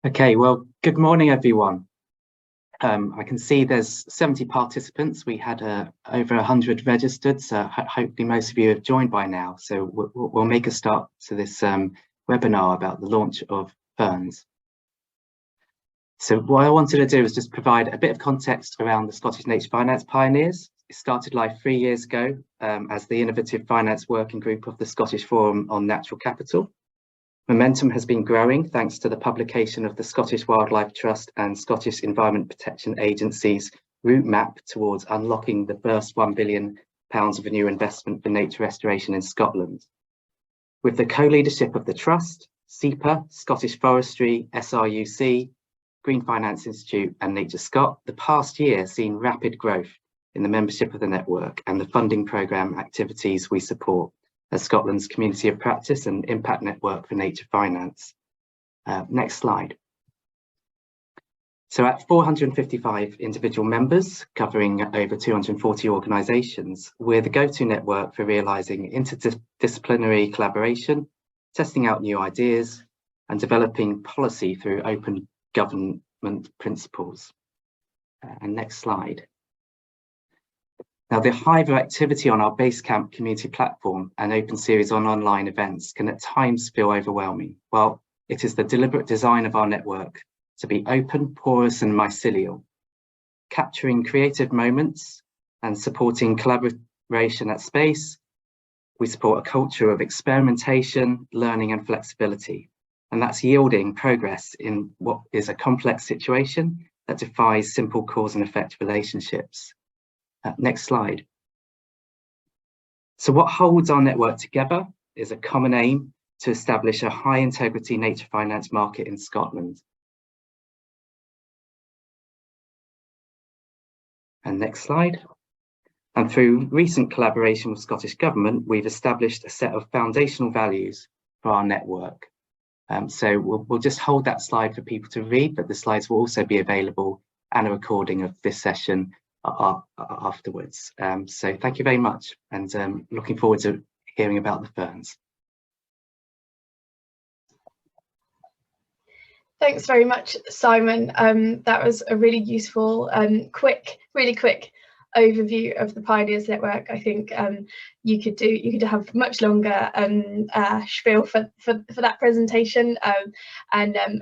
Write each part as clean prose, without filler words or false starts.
Okay, well, good morning, everyone. I can see there's 70 participants. We had over 100 registered, so hopefully most of you have joined by now. So we'll make a start to this webinar about the launch of FIRNS. So what I wanted to do is just provide a bit of context around the Scottish Nature Finance Pioneers. It started life 3 years ago as the Innovative Finance Working Group of the Scottish Forum on Natural Capital. Momentum has been growing thanks to the publication of the Scottish Wildlife Trust and Scottish Environment Protection Agency's route map towards unlocking the first £1 billion of a new investment for nature restoration in Scotland. With the co-leadership of the Trust, SEPA, Scottish Forestry, SRUC, Green Finance Institute and Nature Scot, the past year has seen rapid growth in the membership of the network and the funding programme activities we support as Scotland's community of practice and impact network for nature finance. Next slide. So at 455 individual members covering over 240 organisations, we're the go-to network for realising interdisciplinary collaboration, testing out new ideas and developing policy through open government principles. And next slide. Now, the hive of activity on our Basecamp community platform and open series on online events can at times feel overwhelming. Well, it is the deliberate design of our network to be open, porous and mycelial, capturing creative moments and supporting collaboration at space. We support a culture of experimentation, learning and flexibility, and that's yielding progress in what is a complex situation that defies simple cause and effect relationships. Next slide. So what holds our network together is a common aim to establish a high integrity nature finance market in Scotland. And next slide. And through recent collaboration with Scottish Government, we've established a set of foundational values for our network. So we'll just hold that slide for people to read, but the slides will also be available and a recording of this session afterwards. So thank you very much, and looking forward to hearing about the FIRNS. Thanks very much, Simon. That was a really useful, really quick overview of the Pioneers Network. I think you could have much longer spiel for that presentation,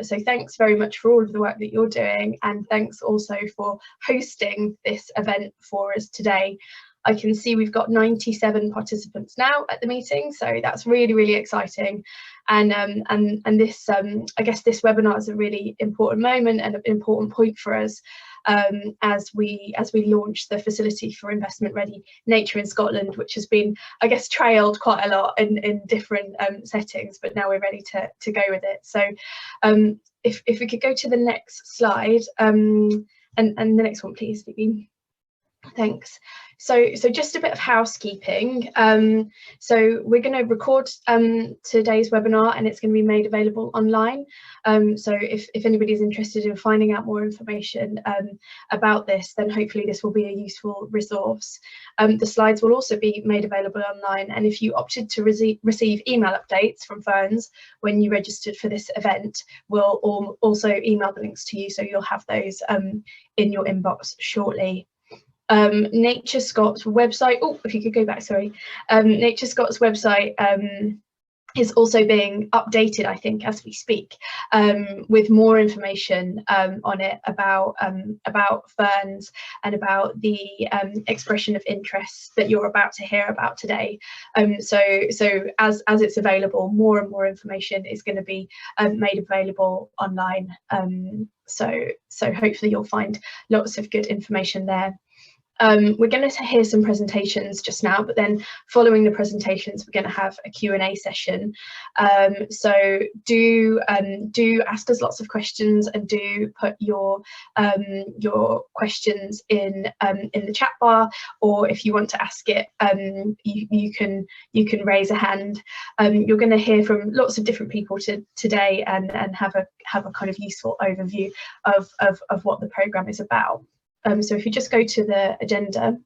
so thanks very much for all of the work that you're doing, and thanks also for hosting this event for us today. I can see we've got 97 participants now at the meeting, so that's really exciting. And this I guess this webinar is a really important moment and an important point for us as we launch the Facility for Investment Ready Nature in Scotland, which has been, I guess, trailed quite a lot in different settings, but now we're ready to go with it. So if we could go to the next slide, and the next one, please, Phoebe. Thanks. So just a bit of housekeeping. So we're going to record today's webinar, and it's going to be made available online. So if anybody's interested in finding out more information about this, then hopefully this will be a useful resource. The slides will also be made available online, and if you opted to receive email updates from FIRNS when you registered for this event, we'll also email the links to you, so you'll have those in your inbox shortly. Nature Scot's website, if you could go back, sorry. Nature Scot's website is also being updated, I think, as we speak, with more information on it about FIRNS and about the expression of interest that you're about to hear about today. So as it's available, more and more information is going to be made available online. So hopefully you'll find lots of good information there. We're going to hear some presentations just now, but then following the presentations, we're going to have a Q&A session. So do ask us lots of questions, and do put your questions in the chat bar, or if you want to ask it, you can raise a hand. You're going to hear from lots of different people today, and have a kind of useful overview of what the programme is about. So if you just go to the agenda,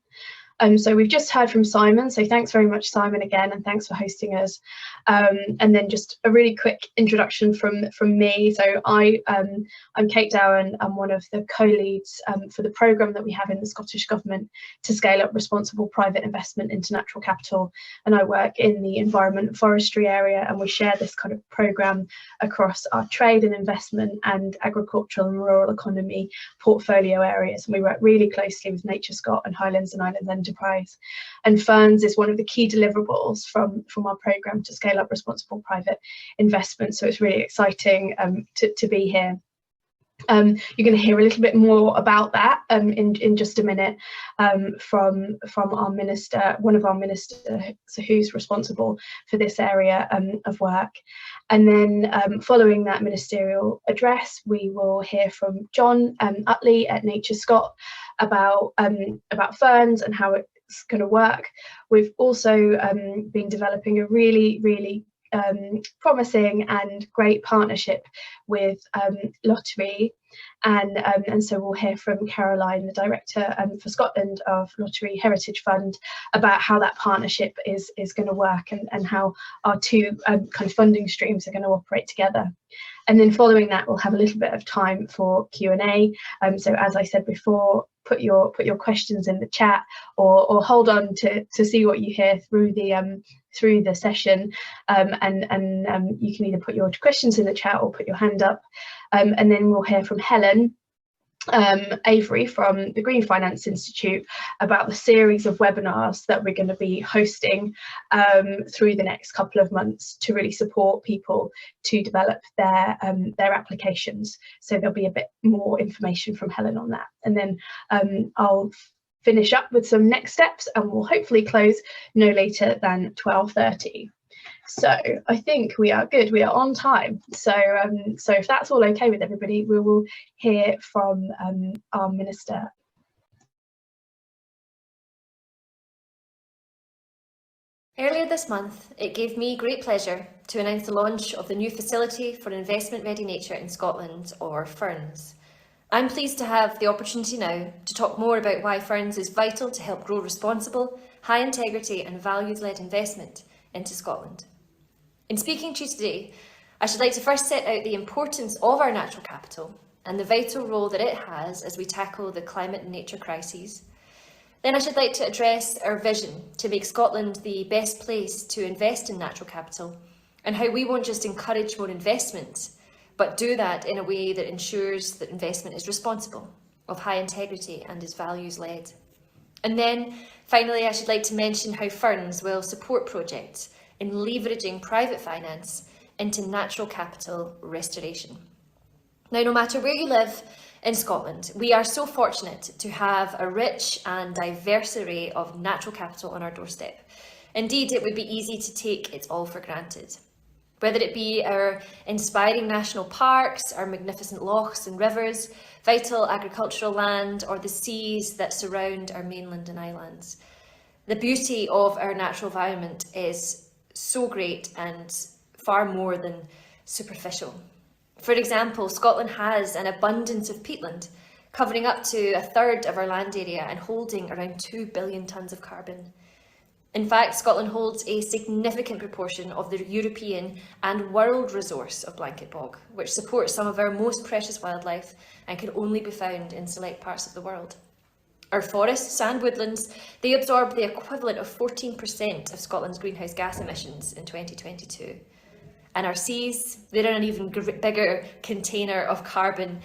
So we've just heard from Simon, so thanks very much, Simon, again, and thanks for hosting us. And then just a really quick introduction from me. So I'm Kate Dowan. I'm one of the co-leads for the programme that we have in the Scottish Government to scale up responsible private investment into natural capital. And I work in the environment and forestry area, and we share this kind of programme across our trade and investment and agricultural and rural economy portfolio areas. And we work really closely with Nature Scot and Highlands and Islands Enterprise. And FIRNS is one of the key deliverables from our programme to scale up responsible private investment. So it's really exciting to be here. You're going to hear a little bit more about that in just a minute from our minister, one of our ministers who's responsible for this area of work. And then following that ministerial address, we will hear from John Utley at Nature Scot about FIRNS and how it's going to work. We've also been developing a really promising and great partnership with Lottery, and so we'll hear from Caroline, the director for Scotland of Lottery Heritage Fund, about how that partnership is going to work and how our two kind of funding streams are going to operate together. And then following that, we'll have a little bit of time for Q&A. So as I said before, put your questions in the chat, or hold on to see what you hear through the session, and you can either put your questions in the chat or put your hand up. And then we'll hear from Helen Avery from the Green Finance Institute about the series of webinars that we're going to be hosting through the next couple of months to really support people to develop their applications. So there'll be a bit more information from Helen on that. And then I'll finish up with some next steps, and we'll hopefully close no later than 12:30. So I think we are good, we are on time. So if that's all okay with everybody, we will hear from our minister. Earlier this month, it gave me great pleasure to announce the launch of the new Facility for Investment Ready Nature in Scotland, or FIRNS. I'm pleased to have the opportunity now to talk more about why FIRNS is vital to help grow responsible, high integrity and values-led investment into Scotland. In speaking to you today, I should like to first set out the importance of our natural capital and the vital role that it has as we tackle the climate and nature crises. Then I should like to address our vision to make Scotland the best place to invest in natural capital, and how we won't just encourage more investment, but do that in a way that ensures that investment is responsible, of high integrity and is values-led. And then finally, I should like to mention how FIRNS will support projects in leveraging private finance into natural capital restoration. Now, no matter where you live in Scotland, we are so fortunate to have a rich and diverse array of natural capital on our doorstep. Indeed, it would be easy to take it all for granted. Whether it be our inspiring national parks, our magnificent lochs and rivers, vital agricultural land, or the seas that surround our mainland and islands. The beauty of our natural environment is so great and far more than superficial. For example, Scotland has an abundance of peatland, covering up to a third of our land area and holding around 2 billion tonnes of carbon. In fact, Scotland holds a significant proportion of the European and world resource of blanket bog, which supports some of our most precious wildlife and can only be found in select parts of the world. Our forests and woodlands, they absorb the equivalent of 14% of Scotland's greenhouse gas emissions in 2022. And our seas, they're an even bigger container of carbon,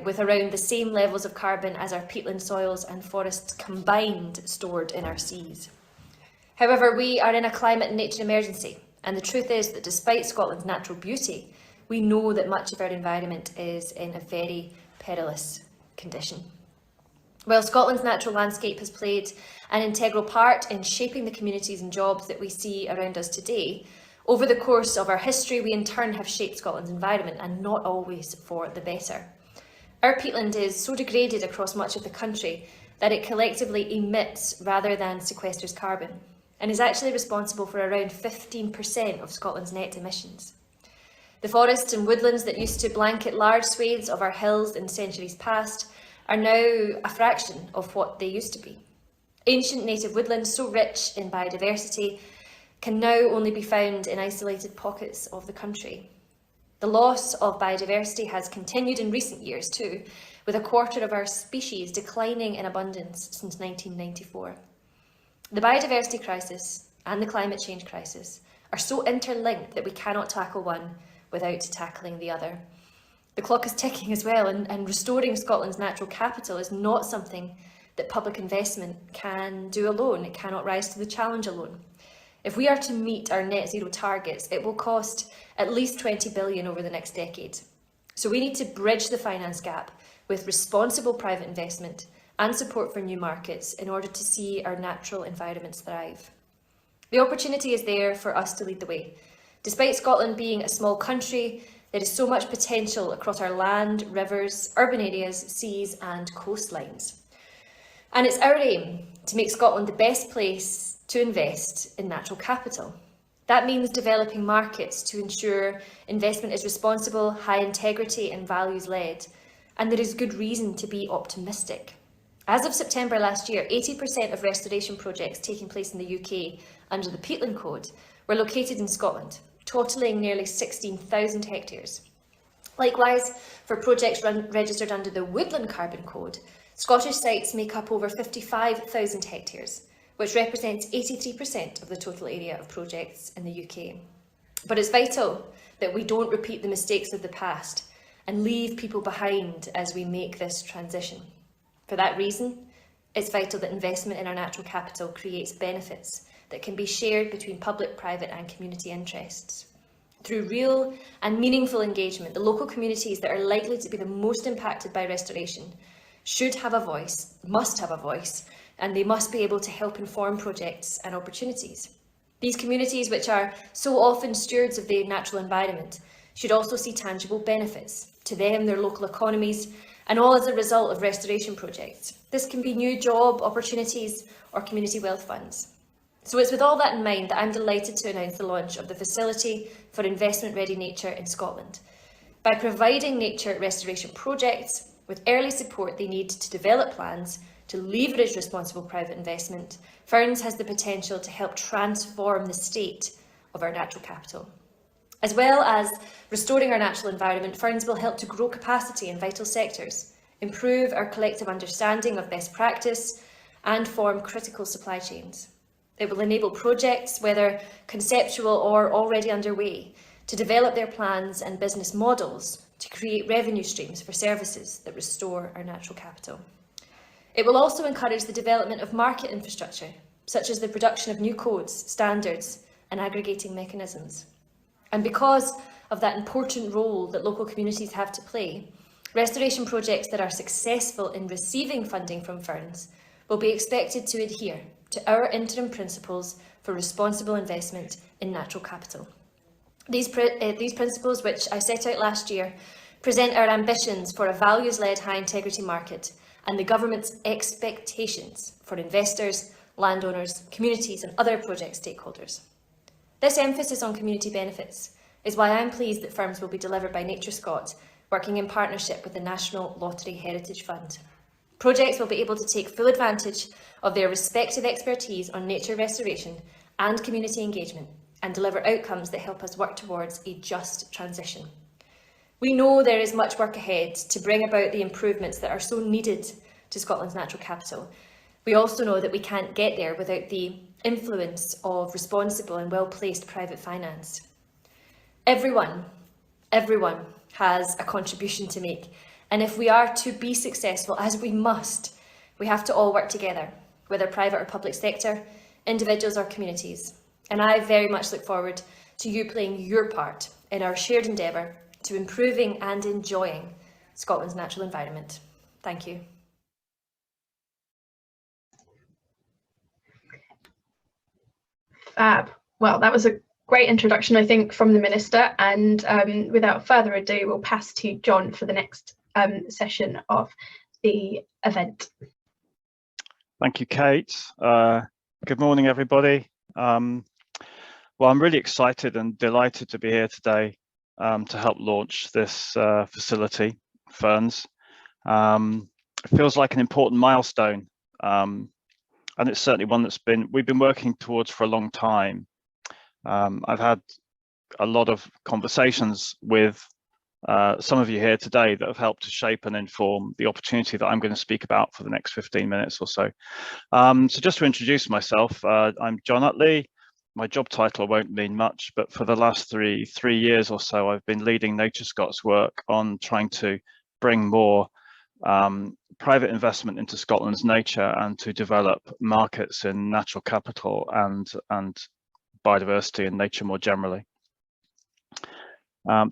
with around the same levels of carbon as our peatland soils and forests combined stored in our seas. However, we are in a climate and nature emergency, and the truth is that despite Scotland's natural beauty, we know that much of our environment is in a very perilous condition. While Scotland's natural landscape has played an integral part in shaping the communities and jobs that we see around us today, over the course of our history, we in turn have shaped Scotland's environment, and not always for the better. Our peatland is so degraded across much of the country that it collectively emits rather than sequesters carbon, and is actually responsible for around 15% of Scotland's net emissions. The forests and woodlands that used to blanket large swathes of our hills in centuries past are now a fraction of what they used to be. Ancient native woodland, so rich in biodiversity, can now only be found in isolated pockets of the country. The loss of biodiversity has continued in recent years too, with a quarter of our species declining in abundance since 1994. The biodiversity crisis and the climate change crisis are so interlinked that we cannot tackle one without tackling the other. The clock is ticking as well, and restoring Scotland's natural capital is not something that public investment can do alone. It cannot rise to the challenge alone. If we are to meet our net zero targets, it will cost at least 20 billion over the next decade. So we need to bridge the finance gap with responsible private investment and support for new markets in order to see our natural environments thrive. The opportunity is there for us to lead the way. Despite Scotland being a small country, there is so much potential across our land, rivers, urban areas, seas and coastlines. And it's our aim to make Scotland the best place to invest in natural capital. That means developing markets to ensure investment is responsible, high integrity and values led. And there is good reason to be optimistic. As of September last year, 80% of restoration projects taking place in the UK under the Peatland Code were located in Scotland, totalling nearly 16,000 hectares. Likewise, for projects registered under the Woodland Carbon Code, Scottish sites make up over 55,000 hectares, which represents 83% of the total area of projects in the UK. But it's vital that we don't repeat the mistakes of the past and leave people behind as we make this transition. For that reason, it's vital that investment in our natural capital creates benefits that can be shared between public, private and community interests. Through real and meaningful engagement, the local communities that are likely to be the most impacted by restoration should have a voice, must have a voice, and they must be able to help inform projects and opportunities. These communities, which are so often stewards of the natural environment, should also see tangible benefits to them, their local economies, and all as a result of restoration projects. This can be new job opportunities or community wealth funds. So it's with all that in mind that I'm delighted to announce the launch of the Facility for Investment Ready Nature in Scotland. By providing nature restoration projects with early support they need to develop plans to leverage responsible private investment, FIRNS has the potential to help transform the state of our natural capital. As well as restoring our natural environment, FIRNS will help to grow capacity in vital sectors, improve our collective understanding of best practice, and form critical supply chains. It will enable projects, whether conceptual or already underway, to develop their plans and business models to create revenue streams for services that restore our natural capital. It will also encourage the development of market infrastructure, such as the production of new codes, standards, and aggregating mechanisms. And because of that important role that local communities have to play, restoration projects that are successful in receiving funding from FIRNS will be expected to adhere to our interim principles for responsible investment in natural capital. These principles, which I set out last year, present our ambitions for a values-led high-integrity market and the government's expectations for investors, landowners, communities and other project stakeholders. This emphasis on community benefits is why I'm pleased that FIRNS will be delivered by Nature Scot, working in partnership with the National Lottery Heritage Fund. Projects will be able to take full advantage of their respective expertise on nature restoration and community engagement and deliver outcomes that help us work towards a just transition. We know there is much work ahead to bring about the improvements that are so needed to Scotland's natural capital. We also know that we can't get there without the influence of responsible and well-placed private finance. Everyone has a contribution to make, and if we are to be successful, as we must, we have to all work together, whether private or public sector, individuals or communities. And I very much look forward to you playing your part in our shared endeavour to improving and enjoying Scotland's natural environment. Thank you. Fab. Well, that was a great introduction, I think, from the Minister. And without further ado, we'll pass to John for the next session of the event. Thank you, Kate. Good morning, everybody. Well, I'm really excited and delighted to be here today to help launch this facility, FIRNS. It feels like an important milestone. and it's certainly one we've been working towards for a long time. I've had a lot of conversations with some of you here today that have helped to shape and inform the opportunity that I'm going to speak about for the next 15 minutes or so. So just to introduce myself, I'm John Utley. My job title won't mean much, but for the last three years or so, I've been leading NatureScot's work on trying to bring more private investment into Scotland's nature and to develop markets in natural capital and biodiversity and nature more generally.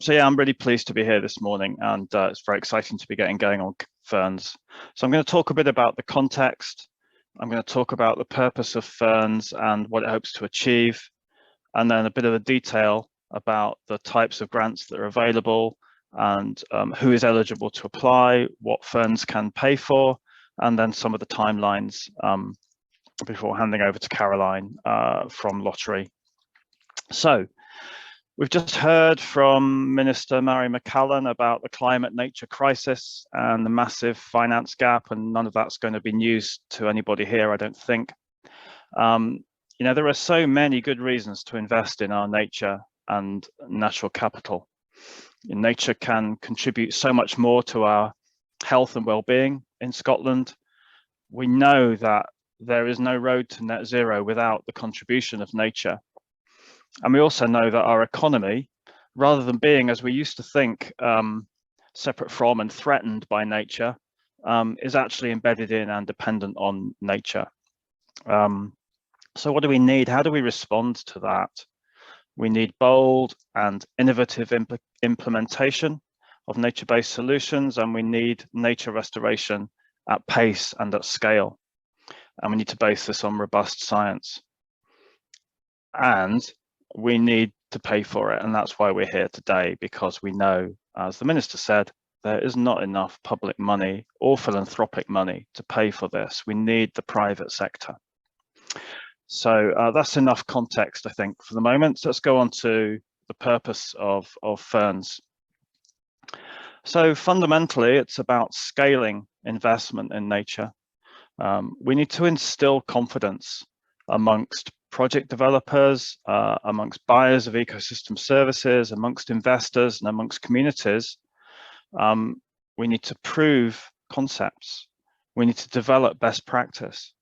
So yeah, I'm really pleased to be here this morning, and it's very exciting to be getting going on FIRNS. So I'm going to talk a bit about the context. I'm going to talk about the purpose of FIRNS and what it hopes to achieve, and then a bit of a detail about the types of grants that are available and who is eligible to apply, what FIRNS can pay for, and then some of the timelines before handing over to Caroline from Lottery. So we've just heard from Minister Mary McCallan about the climate-nature crisis and the massive finance gap, and none of that's going to be news to anybody here, I don't think. You know, there are so many good reasons to invest in our nature and natural capital. Nature can contribute so much more to our health and well-being in Scotland. We know that there is no road to net zero without the contribution of nature. And we also know that our economy, rather than being, as we used to think, separate from and threatened by nature, is actually embedded in and dependent on nature. So what do we need? How do we respond to that? We need bold and innovative implementation of nature-based solutions, and we need nature restoration at pace and at scale. And we need to base this on robust science. And we need to pay for it, and that's why we're here today, because we know, as the Minister said, there is not enough public money or philanthropic money to pay for this. We need the private sector. So that's enough context, I think, for the moment. So let's go on to the purpose of FIRNS. So fundamentally, it's about scaling investment in nature. We need to instill confidence amongst project developers, amongst buyers of ecosystem services, amongst investors and amongst communities. We need to prove concepts. We need to develop best practice,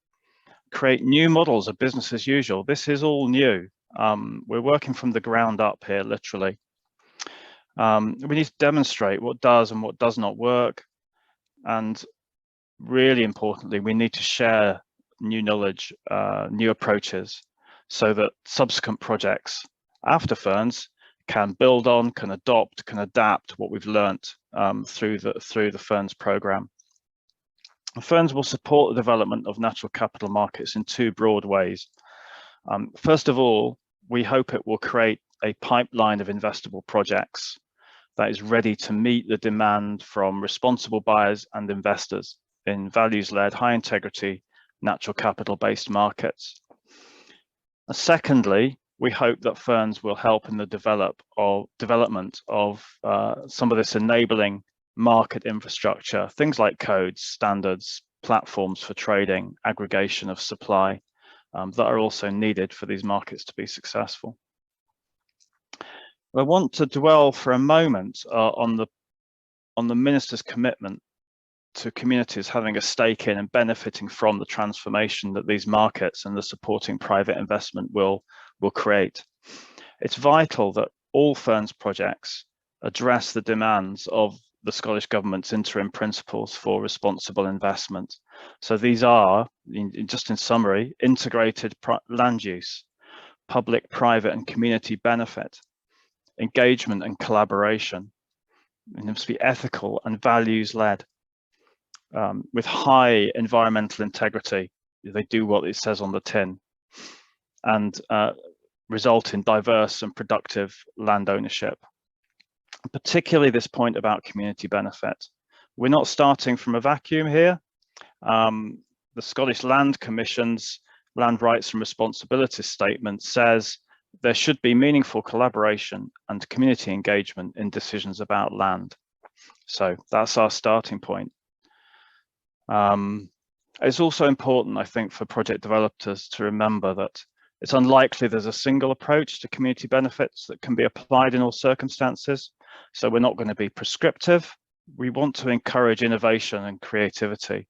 create new models of business as usual. This is all new. We're working from the ground up here, literally. We need to demonstrate what does and what does not work. And really importantly, we need to share new knowledge, new approaches, so that subsequent projects after FIRNS can build on, can adopt, can adapt what we've learnt through the FIRNS programme. FIRNS will support the development of natural capital markets in two broad ways. First of all, we hope it will create a pipeline of investable projects that is ready to meet the demand from responsible buyers and investors in values-led, high-integrity, natural capital-based markets. And secondly, we hope that FIRNS will help in the development of some of this enabling market infrastructure, things like codes, standards, platforms for trading, aggregation of supply, that are also needed for these markets to be successful. I want to dwell for a moment on the Minister's commitment to communities having a stake in and benefiting from the transformation that these markets and the supporting private investment will create. It's vital that all FIRNS projects address the demands of the Scottish Government's interim principles for responsible investment. So these are, just in summary, integrated land use, public, private and community benefit, engagement and collaboration. It must be ethical and values-led, with high environmental integrity. They do what it says on the tin, and result in diverse and productive land ownership. Particularly this point about community benefit. We're not starting from a vacuum here. The Scottish Land Commission's Land Rights and Responsibilities Statement says there should be meaningful collaboration and community engagement in decisions about land. So that's our starting point. It's also important, I think, for project developers to remember that it's unlikely there's a single approach to community benefits that can be applied in all circumstances. So we're not going to be prescriptive. We want to encourage innovation and creativity.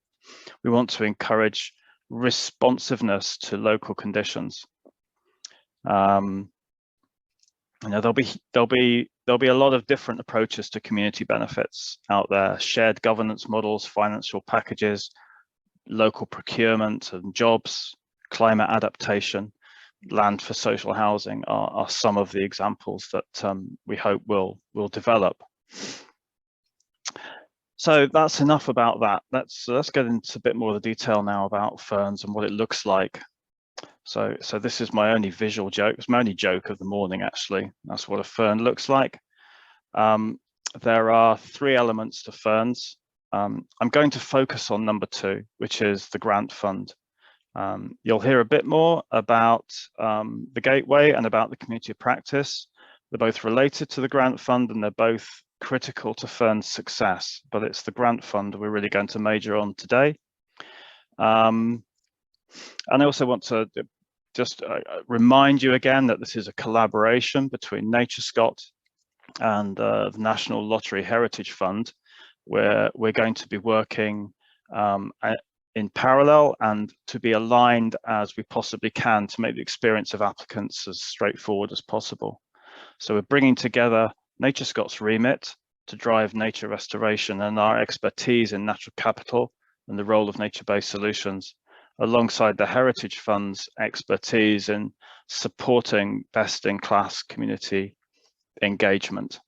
We want to encourage responsiveness to local conditions. You know, there'll be a lot of different approaches to community benefits out there: shared governance models, financial packages, local procurement and jobs, climate adaptation, land for social housing are some of the examples that we hope will develop. So that's enough about that. Let's get into a bit more of the detail now about FIRNS and what it looks like. So this is my only visual joke. It's my only joke of the morning, actually. That's what a FIRN looks like. There are 3 elements to FIRNS. I'm going to focus on number 2, which is the grant fund. You'll hear a bit more about the gateway and about the community of practice. They're both related to the grant fund and they're both critical to FIRNS' success, but it's the grant fund we're really going to major on today. And I also want to just remind you again that this is a collaboration between NatureScot and the National Lottery Heritage Fund, where we're going to be working in parallel and to be aligned as we possibly can to make the experience of applicants as straightforward as possible. So we're bringing together NatureScot's remit to drive nature restoration and our expertise in natural capital and the role of nature-based solutions, alongside the Heritage Fund's expertise in supporting best-in-class community engagement.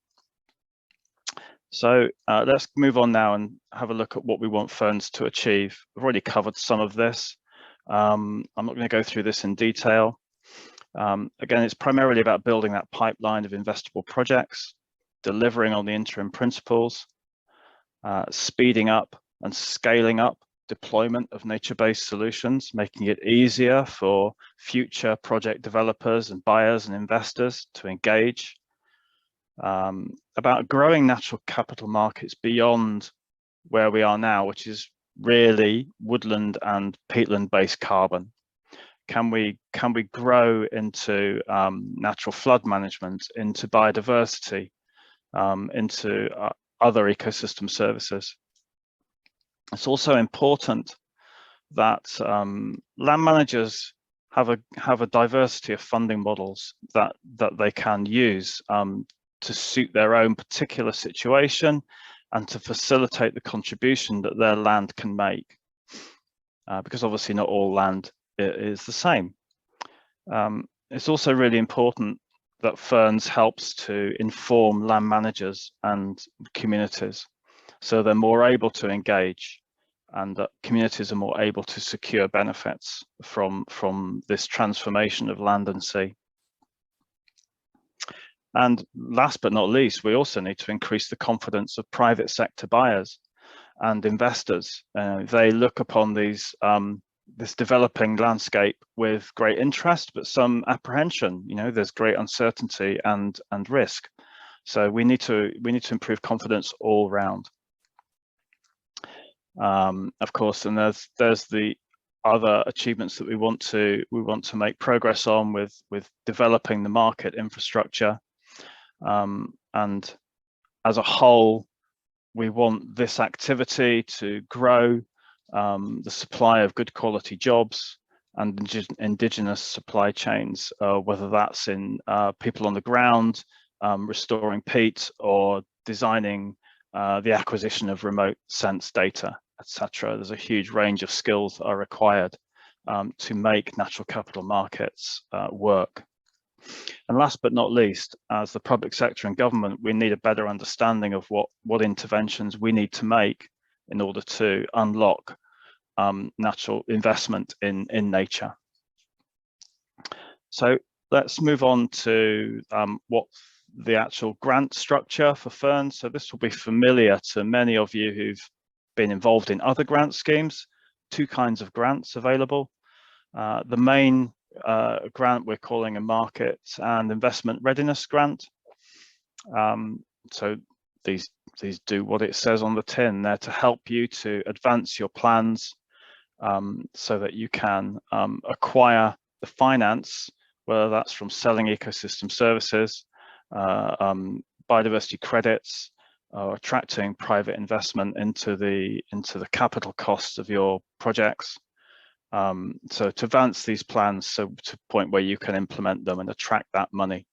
So let's move on now and have a look at what we want FIRNS to achieve. We've already covered some of this. I'm not going to go through this in detail. Again, it's primarily about building that pipeline of investable projects, delivering on the interim principles, speeding up and scaling up deployment of nature-based solutions, making it easier for future project developers and buyers and investors to engage. About growing natural capital markets beyond where we are now, which is really woodland and peatland-based carbon. Can we grow into natural flood management, into biodiversity, into other ecosystem services? It's also important that land managers have a diversity of funding models that they can use to suit their own particular situation and to facilitate the contribution that their land can make, because obviously not all land is the same. It's also really important that FIRNS helps to inform land managers and communities, so they're more able to engage and that communities are more able to secure benefits from this transformation of land and sea. And last but not least, we also need to increase the confidence of private sector buyers and investors. They look upon these this developing landscape with great interest, but some apprehension. You know, there's great uncertainty and risk. So we need to improve confidence all round. Of course, and there's the other achievements that we want to make progress on with developing the market infrastructure. And as a whole, we want this activity to grow the supply of good quality jobs and indigenous supply chains, whether that's in people on the ground, restoring peat, or designing the acquisition of remote sense data, etc. There's a huge range of skills that are required to make natural capital markets work. And last but not least, as the public sector and government, we need a better understanding of what interventions we need to make in order to unlock natural investment in nature. So let's move on to what the actual grant structure for FIRNS. So this will be familiar to many of you who've been involved in other grant schemes. 2 kinds of grants available. The main grant we're calling a market and investment readiness grant. So these do what it says on the tin. They're to help you to advance your plans so that you can acquire the finance, whether that's from selling ecosystem services, biodiversity credits, or attracting private investment into the capital costs of your projects. So to advance these plans, so to a point where you can implement them and attract that money.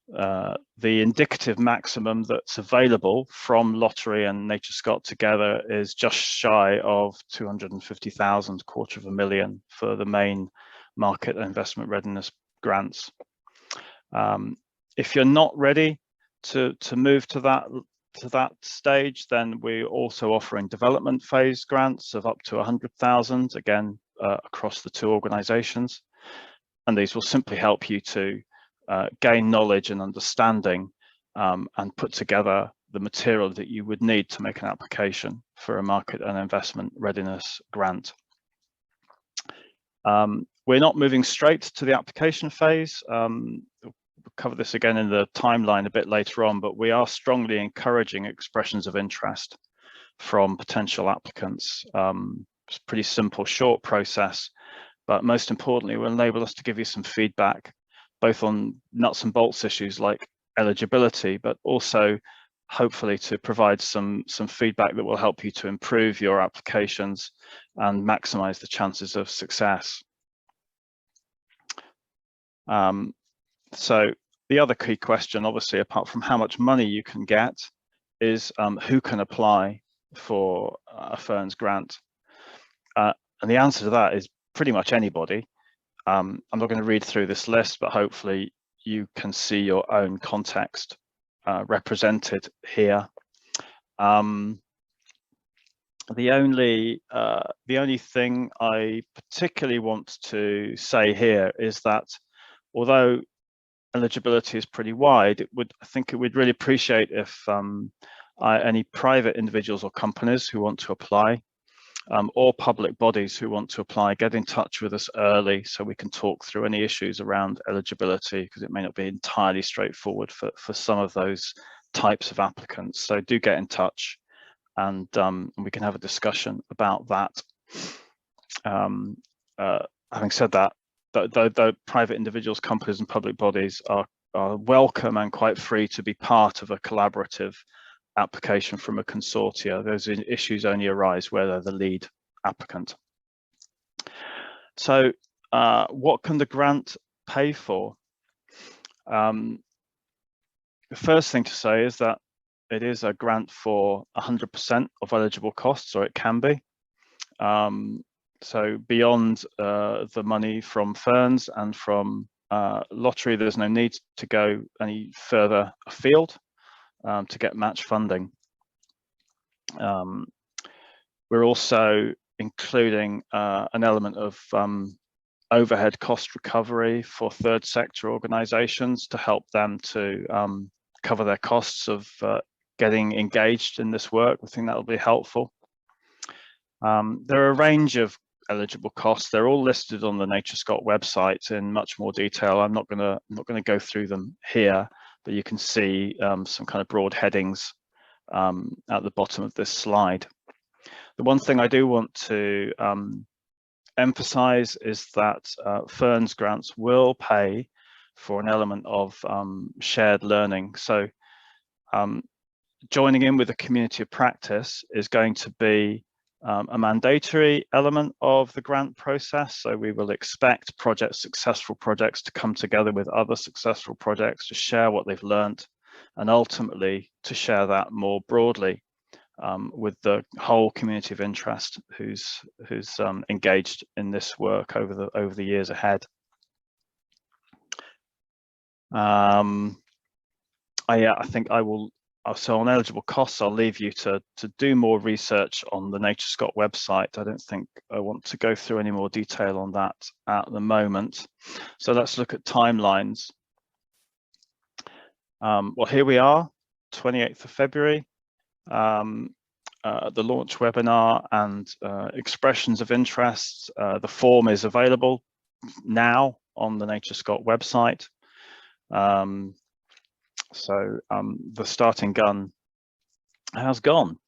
The indicative maximum that's available from Lottery and NatureScot together is just shy of 250,000, $250,000 for the main market and investment readiness grants. If you're not ready to move to that stage, then we're also offering development phase grants of up to 100,000, again across the two organisations, and these will simply help you to gain knowledge and understanding and put together the material that you would need to make an application for a market and investment readiness grant. We're not moving straight to the application phase. We'll cover this again in the timeline a bit later on, but we are strongly encouraging expressions of interest from potential applicants. It's a pretty simple, short process, but most importantly, will enable us to give you some feedback, both on nuts and bolts issues like eligibility, but also hopefully to provide some feedback that will help you to improve your applications and maximize the chances of success. So the other key question, obviously, apart from how much money you can get, is who can apply for a FIRNS grant? And the answer to that is pretty much anybody. I'm not going to read through this list, but hopefully you can see your own context represented here. The only thing I particularly want to say here is that although eligibility is pretty wide, I think it would really appreciate if any private individuals or companies who want to apply, or public bodies who want to apply, get in touch with us early so we can talk through any issues around eligibility, because it may not be entirely straightforward for some of those types of applicants. So do get in touch, and we can have a discussion about that. Having said that, the private individuals, companies and public bodies are welcome and quite free to be part of a collaborative application from a consortia. Those issues only arise where they're the lead applicant. So what can the grant pay for? The first thing to say is that it is a grant for 100% of eligible costs, or it can be. So beyond the money from FIRNS and from Lottery, there's no need to go any further afield to get match funding. We're also including an element of overhead cost recovery for third sector organisations to help them to cover their costs of getting engaged in this work. I think that will be helpful. There are a range of eligible costs. They're all listed on the NatureScot website in much more detail. I'm not going to go through them here, but you can see some kind of broad headings at the bottom of this slide. The one thing I do want to emphasize is that FIRNS grants will pay for an element of shared learning. So joining in with a community of practice is going to be a mandatory element of the grant process. So we will expect successful projects to come together with other successful projects to share what they've learned, and ultimately to share that more broadly with the whole community of interest who's engaged in this work over the years ahead. I think I will. So on eligible costs, I'll leave you to do more research on the NatureScot website. I don't think I want to go through any more detail on that at the moment. So let's look at timelines. Well, here we are, 28th of February. The launch webinar and expressions of interest. The form is available now on the NatureScot website. So the starting gun has gone.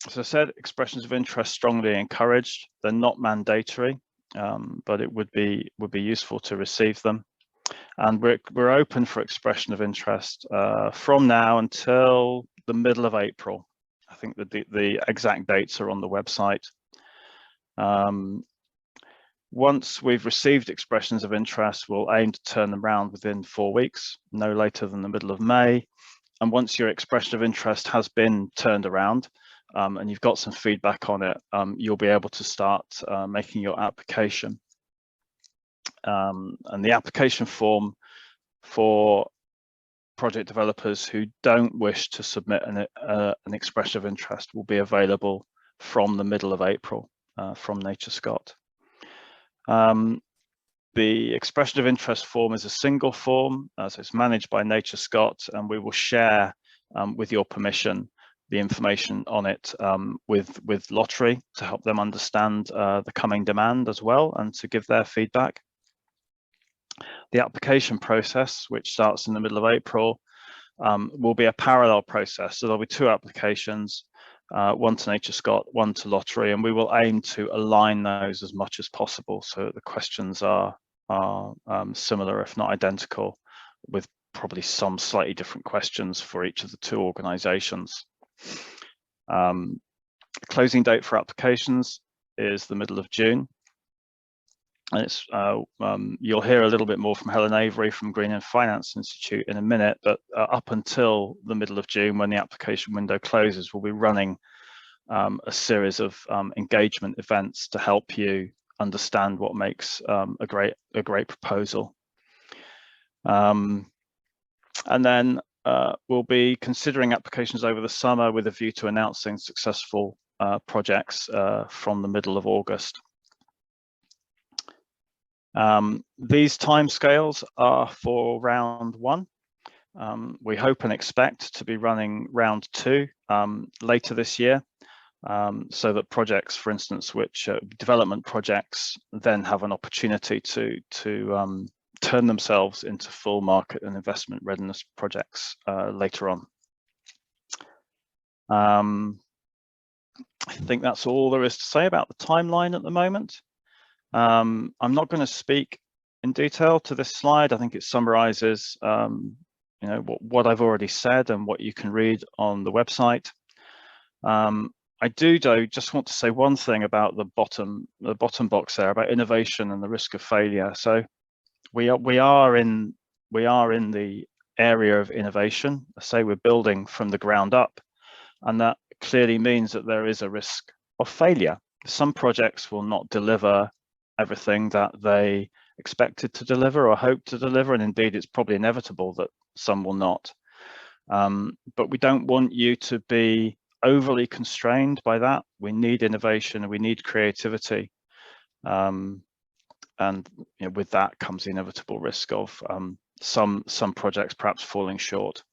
As I said, expressions of interest strongly encouraged. They're not mandatory, but it would be useful to receive them. And we're open for expression of interest from now until the middle of April. I think that the exact dates are on the website. Once we've received expressions of interest, we'll aim to turn them around within 4 weeks, no later than the middle of May. And once your expression of interest has been turned around and you've got some feedback on it, you'll be able to start making your application. And the application form for project developers who don't wish to submit an expression of interest will be available from the middle of April from NatureScot. The expression of interest form is a single form, so it's managed by NatureScot, and we will share, with your permission, the information on it with Lottery to help them understand the coming demand as well and to give their feedback. The application process, which starts in the middle of April, will be a parallel process. So there'll be 2 applications, one to NatureScot, one to Lottery, and we will aim to align those as much as possible so that the questions are similar, if not identical, with probably some slightly different questions for each of the 2 organisations. The closing date for applications is the middle of June. And it's you'll hear a little bit more from Helen Avery from Green and Finance Institute in a minute, but up until the middle of June, when the application window closes, we'll be running a series of engagement events to help you understand what makes a great proposal. And then we'll be considering applications over the summer with a view to announcing successful projects from the middle of August. These timescales are for round 1. We hope and expect to be running round 2 later this year, so that projects, for instance, which development projects then have an opportunity to turn themselves into full market and investment readiness projects later on. I think that's all there is to say about the timeline at the moment. I'm not going to speak in detail to this slide. I think it summarizes you know, what I've already said and what you can read on the website. I do though just want to say one thing about the bottom box there about innovation and the risk of failure. So we are in the area of innovation. I say we're building from the ground up, and that clearly means that there is a risk of failure. Some projects will not deliver everything that they expected to deliver or hoped to deliver, and indeed it's probably inevitable that some will not. But we don't want you to be overly constrained by that. We need innovation and we need creativity, and you know, with that comes the inevitable risk of some projects perhaps falling short.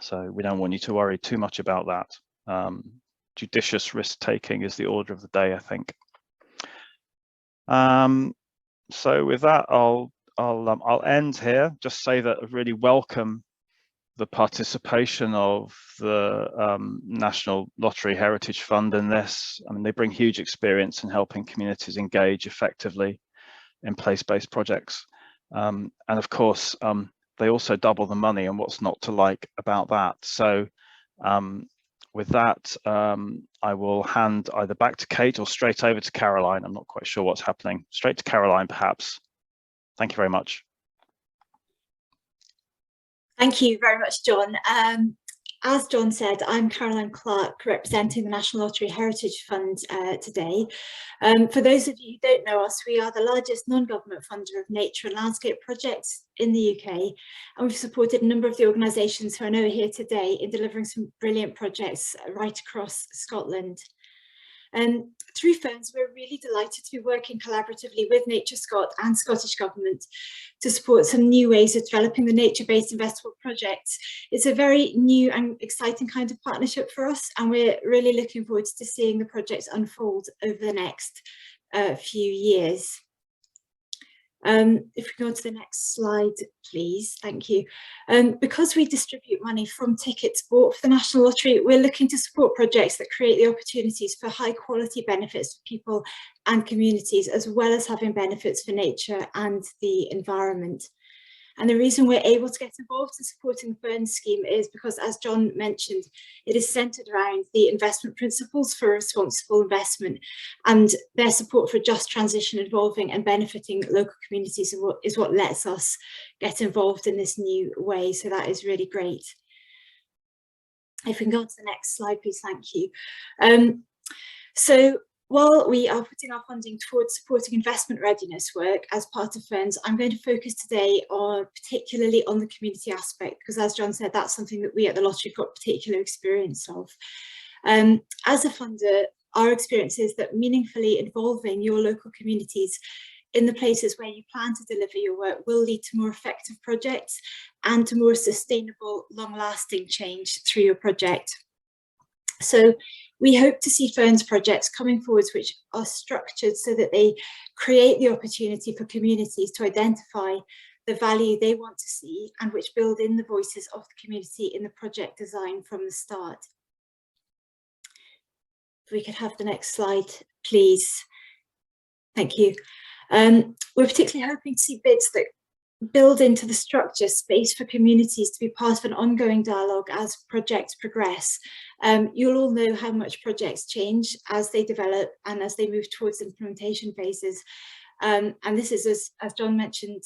So we don't want you to worry too much about that. Judicious risk taking is the order of the day, I think. So with that, I'll end here. Just say that I really welcome the participation of the National Lottery Heritage Fund in this. I mean, they bring huge experience in helping communities engage effectively in place-based projects, and of course they also double the money, and what's not to like about that. So with that, I will hand either back to Kate or straight over to Caroline. I'm not quite sure what's happening. Straight to Caroline, perhaps. Thank you very much. Thank you very much, John. As John said, I'm Caroline Clark, representing the National Lottery Heritage Fund today. For those of you who don't know us, we are the largest non-government funder of nature and landscape projects in the UK, and we've supported a number of the organisations who I know are here today in delivering some brilliant projects right across Scotland. Through FIRNS, we're really delighted to be working collaboratively with NatureScot and Scottish Government to support some new ways of developing the nature-based investable projects. It's a very new and exciting kind of partnership for us, and we're really looking forward to seeing the projects unfold over the next few years. If we go on to the next slide, please, thank you. Because we distribute money from tickets bought for the National Lottery, we're looking to support projects that create the opportunities for high quality benefits for people and communities, as well as having benefits for nature and the environment. And the reason we're able to get involved in supporting the FIRNS scheme is because, as John mentioned, it is centred around the investment principles for responsible investment, and their support for just transition involving and benefiting local communities is what lets us get involved in this new way. So that is really great. If we can go on to the next slide, please, thank you. So while we are putting our funding towards supporting investment readiness work as part of FIRNS, I'm going to focus today particularly on the community aspect, because as John said, that's something that we at the Lottery have got particular experience of. As a funder, our experience is that meaningfully involving your local communities in the places where you plan to deliver your work will lead to more effective projects and to more sustainable, long-lasting change through your project. So we hope to see FIRNS projects coming forwards which are structured so that they create the opportunity for communities to identify the value they want to see, and which build in the voices of the community in the project design from the start. If we could have the next slide, please. Thank you. We're particularly hoping to see bids that build into the structure space for communities to be part of an ongoing dialogue as projects progress. You'll all know how much projects change as they develop and as they move towards implementation phases. And this is, as John mentioned,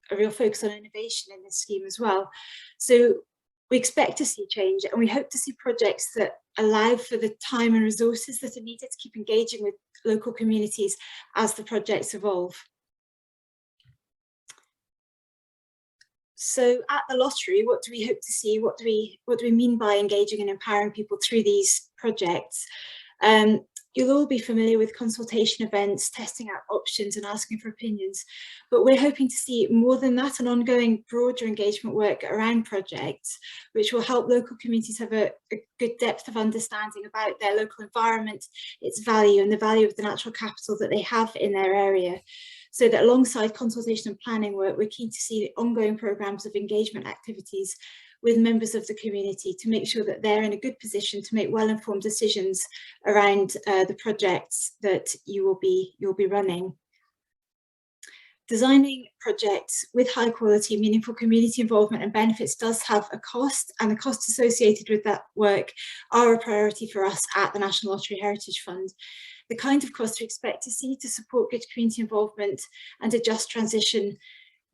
a real focus on innovation in this scheme as well. So we expect to see change, and we hope to see projects that allow for the time and resources that are needed to keep engaging with local communities as the projects evolve. So at the Lottery, what do we hope to see? What do we mean by engaging and empowering people through these projects? You'll all be familiar with consultation events, testing out options and asking for opinions, but we're hoping to see more than that, an ongoing broader engagement work around projects, which will help local communities have a good depth of understanding about their local environment, its value, and the value of the natural capital that they have in their area. So that alongside consultation and planning work, we're keen to see ongoing programmes of engagement activities with members of the community to make sure that they're in a good position to make well-informed decisions around the projects that you'll be running. Designing projects with high quality, meaningful community involvement and benefits does have a cost, and the costs associated with that work are a priority for us at the National Lottery Heritage Fund. The kind of costs we expect to see to support good community involvement and a just transition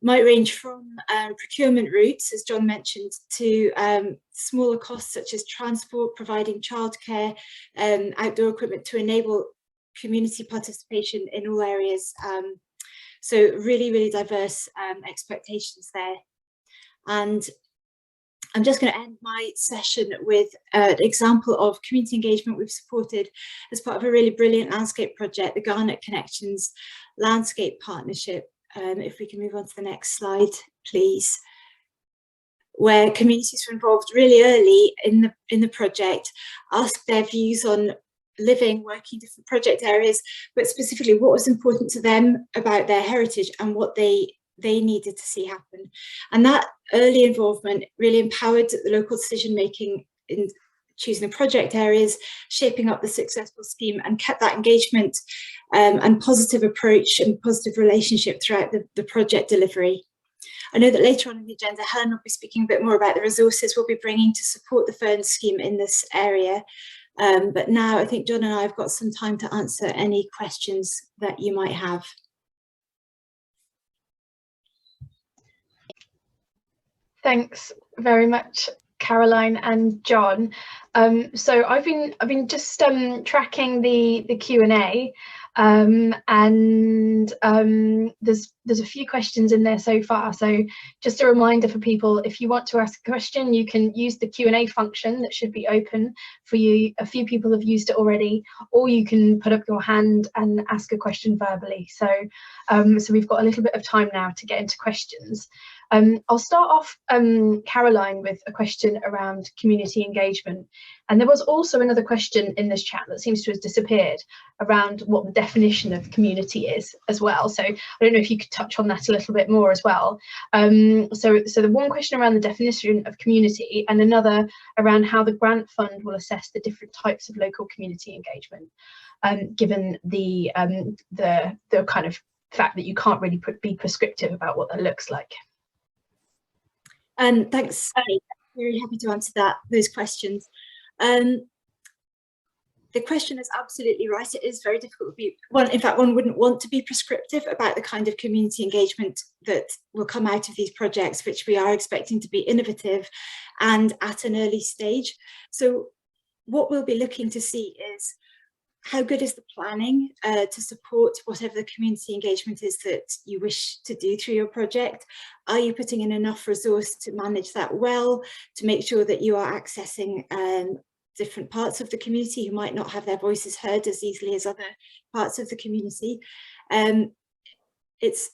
might range from procurement routes, as John mentioned, to smaller costs such as transport, providing childcare, outdoor equipment to enable community participation in all areas. So really, really diverse expectations there. And I'm just going to end my session with an example of community engagement we've supported as part of a really brilliant landscape project, the Garnet Connections Landscape Partnership. If we can move on to the next slide, please, where communities were involved really early in the project, asked their views on living, working different project areas, but specifically what was important to them about their heritage and what they needed to see happen. And that early involvement really empowered the local decision making in choosing the project areas, shaping up the successful scheme, and kept that engagement and positive approach and positive relationship throughout the project delivery. I know that later on in the agenda, Helen will be speaking a bit more about the resources we'll be bringing to support the FIRNS scheme in this area. But now I think John and I have got some time to answer any questions that you might have. Thanks very much, Caroline and John. So I've been just tracking the Q&A, and there's a few questions in there so far. So just a reminder for people, if you want to ask a question, you can use the Q&A function that should be open for you. A few people have used it already, or you can put up your hand and ask a question verbally. So so we've got a little bit of time now to get into questions. I'll start off, Caroline, with a question around community engagement. And there was also another question in this chat that seems to have disappeared around what the definition of community is as well. So I don't know if you could touch on that a little bit more as well. So the one question around the definition of community, and another around how the grant fund will assess the different types of local community engagement, given the kind of fact that you can't really be prescriptive about what that looks like. Thanks, Kate. Very happy to answer those questions. The question is absolutely right. It is very difficult to be, in fact, one wouldn't want to be prescriptive about the kind of community engagement that will come out of these projects, which we are expecting to be innovative and at an early stage. So what we'll be looking to see is how good is the planning to support whatever the community engagement is that you wish to do through your project? Are you putting in enough resource to manage that well, to make sure that you are accessing different parts of the community who might not have their voices heard as easily as other parts of the community? It's,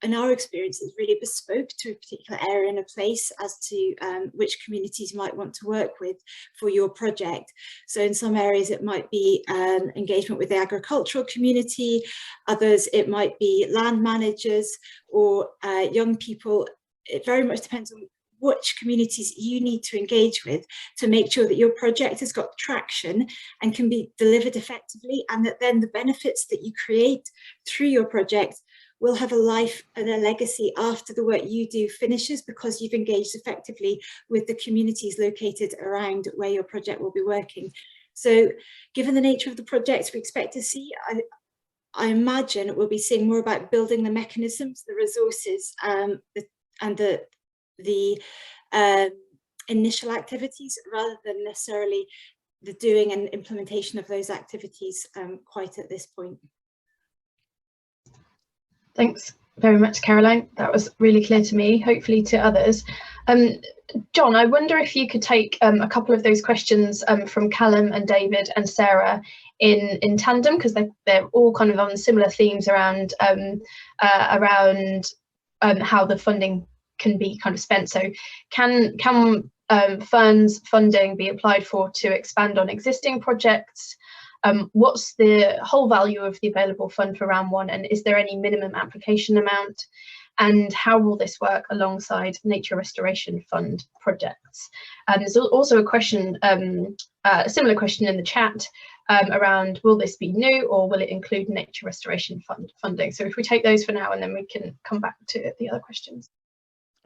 in our experience, is really bespoke to a particular area and a place as to which communities you might want to work with for your project. So in some areas it might be engagement with the agricultural community, others it might be land managers or young people. It very much depends on which communities you need to engage with to make sure that your project has got traction and can be delivered effectively, and that then the benefits that you create through your project will have a life and a legacy after the work you do finishes, because you've engaged effectively with the communities located around where your project will be working. So given the nature of the projects we expect to see, I imagine we'll be seeing more about building the mechanisms, the resources, and the initial activities, rather than necessarily the doing and implementation of those activities quite at this point. Thanks very much, Caroline. That was really clear to me, hopefully to others. John, I wonder if you could take a couple of those questions from Callum and David and Sarah in tandem, because they're all kind of on similar themes around how the funding can be kind of spent. So can FIRNS funding be applied for to expand on existing projects? What's the whole value of the available fund for round one, and is there any minimum application amount? And how will this work alongside Nature Restoration Fund projects? There's also a question, a similar question in the chat around, will this be new or will it include Nature Restoration Fund funding? So if we take those for now, and then we can come back to the other questions.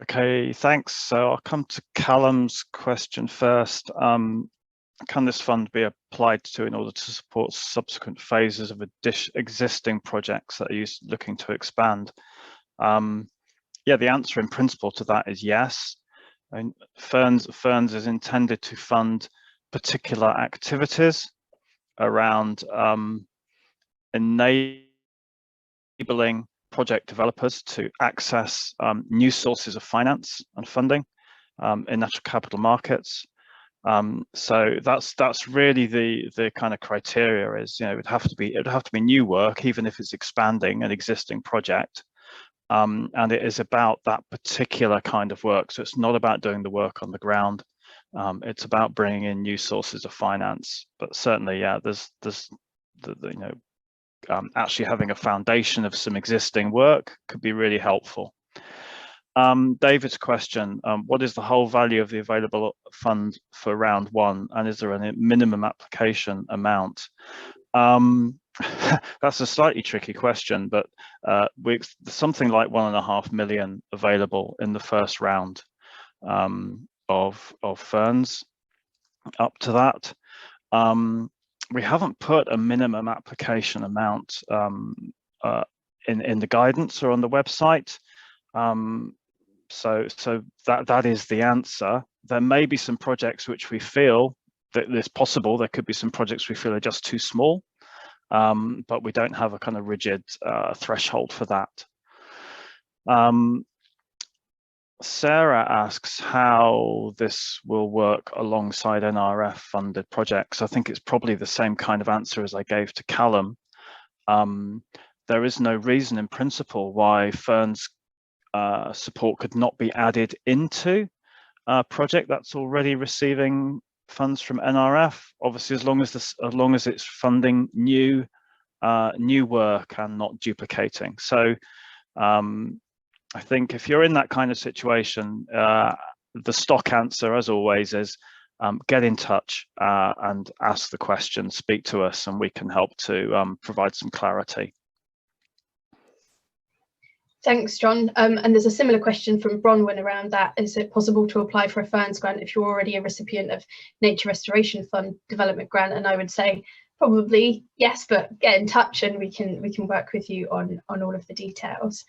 Okay, thanks. So I'll come to Callum's question first. Can this fund be applied to in order to support subsequent phases of existing projects that are looking to expand? Yeah, the answer in principle to that is yes. And FIRNS is intended to fund particular activities around enabling project developers to access new sources of finance and funding in natural capital markets. So that's really the kind of criteria is, you know, it would have to be new work, even if it's expanding an existing project. And it is about that particular kind of work. So it's not about doing the work on the ground. It's about bringing in new sources of finance. But certainly, yeah, there's you know, actually having a foundation of some existing work could be really helpful. David's question, what is the whole value of the available fund for round one, and is there a minimum application amount? That's a slightly tricky question, but something like 1.5 million available in the first round of FIRNS. Up to that, we haven't put a minimum application amount in the guidance or on the website. So that is the answer. There may be some projects which we feel that it's possible there could be some projects we feel are just too small, but we don't have a kind of rigid threshold for that. Sarah asks how this will work alongside NRF funded projects. I think it's probably the same kind of answer as I gave to Callum. There is no reason in principle why FIRNS support could not be added into a project that's already receiving funds from NRF. Obviously, as long as it's funding new work and not duplicating. So I think if you're in that kind of situation, the stock answer, as always, is get in touch and ask the question, speak to us, and we can help to provide some clarity. Thanks, John. And there's a similar question from Bronwyn around that. Is it possible to apply for a FIRNS grant if you're already a recipient of Nature Restoration Fund Development Grant? And I would say probably yes, but get in touch and we can work with you on all of the details.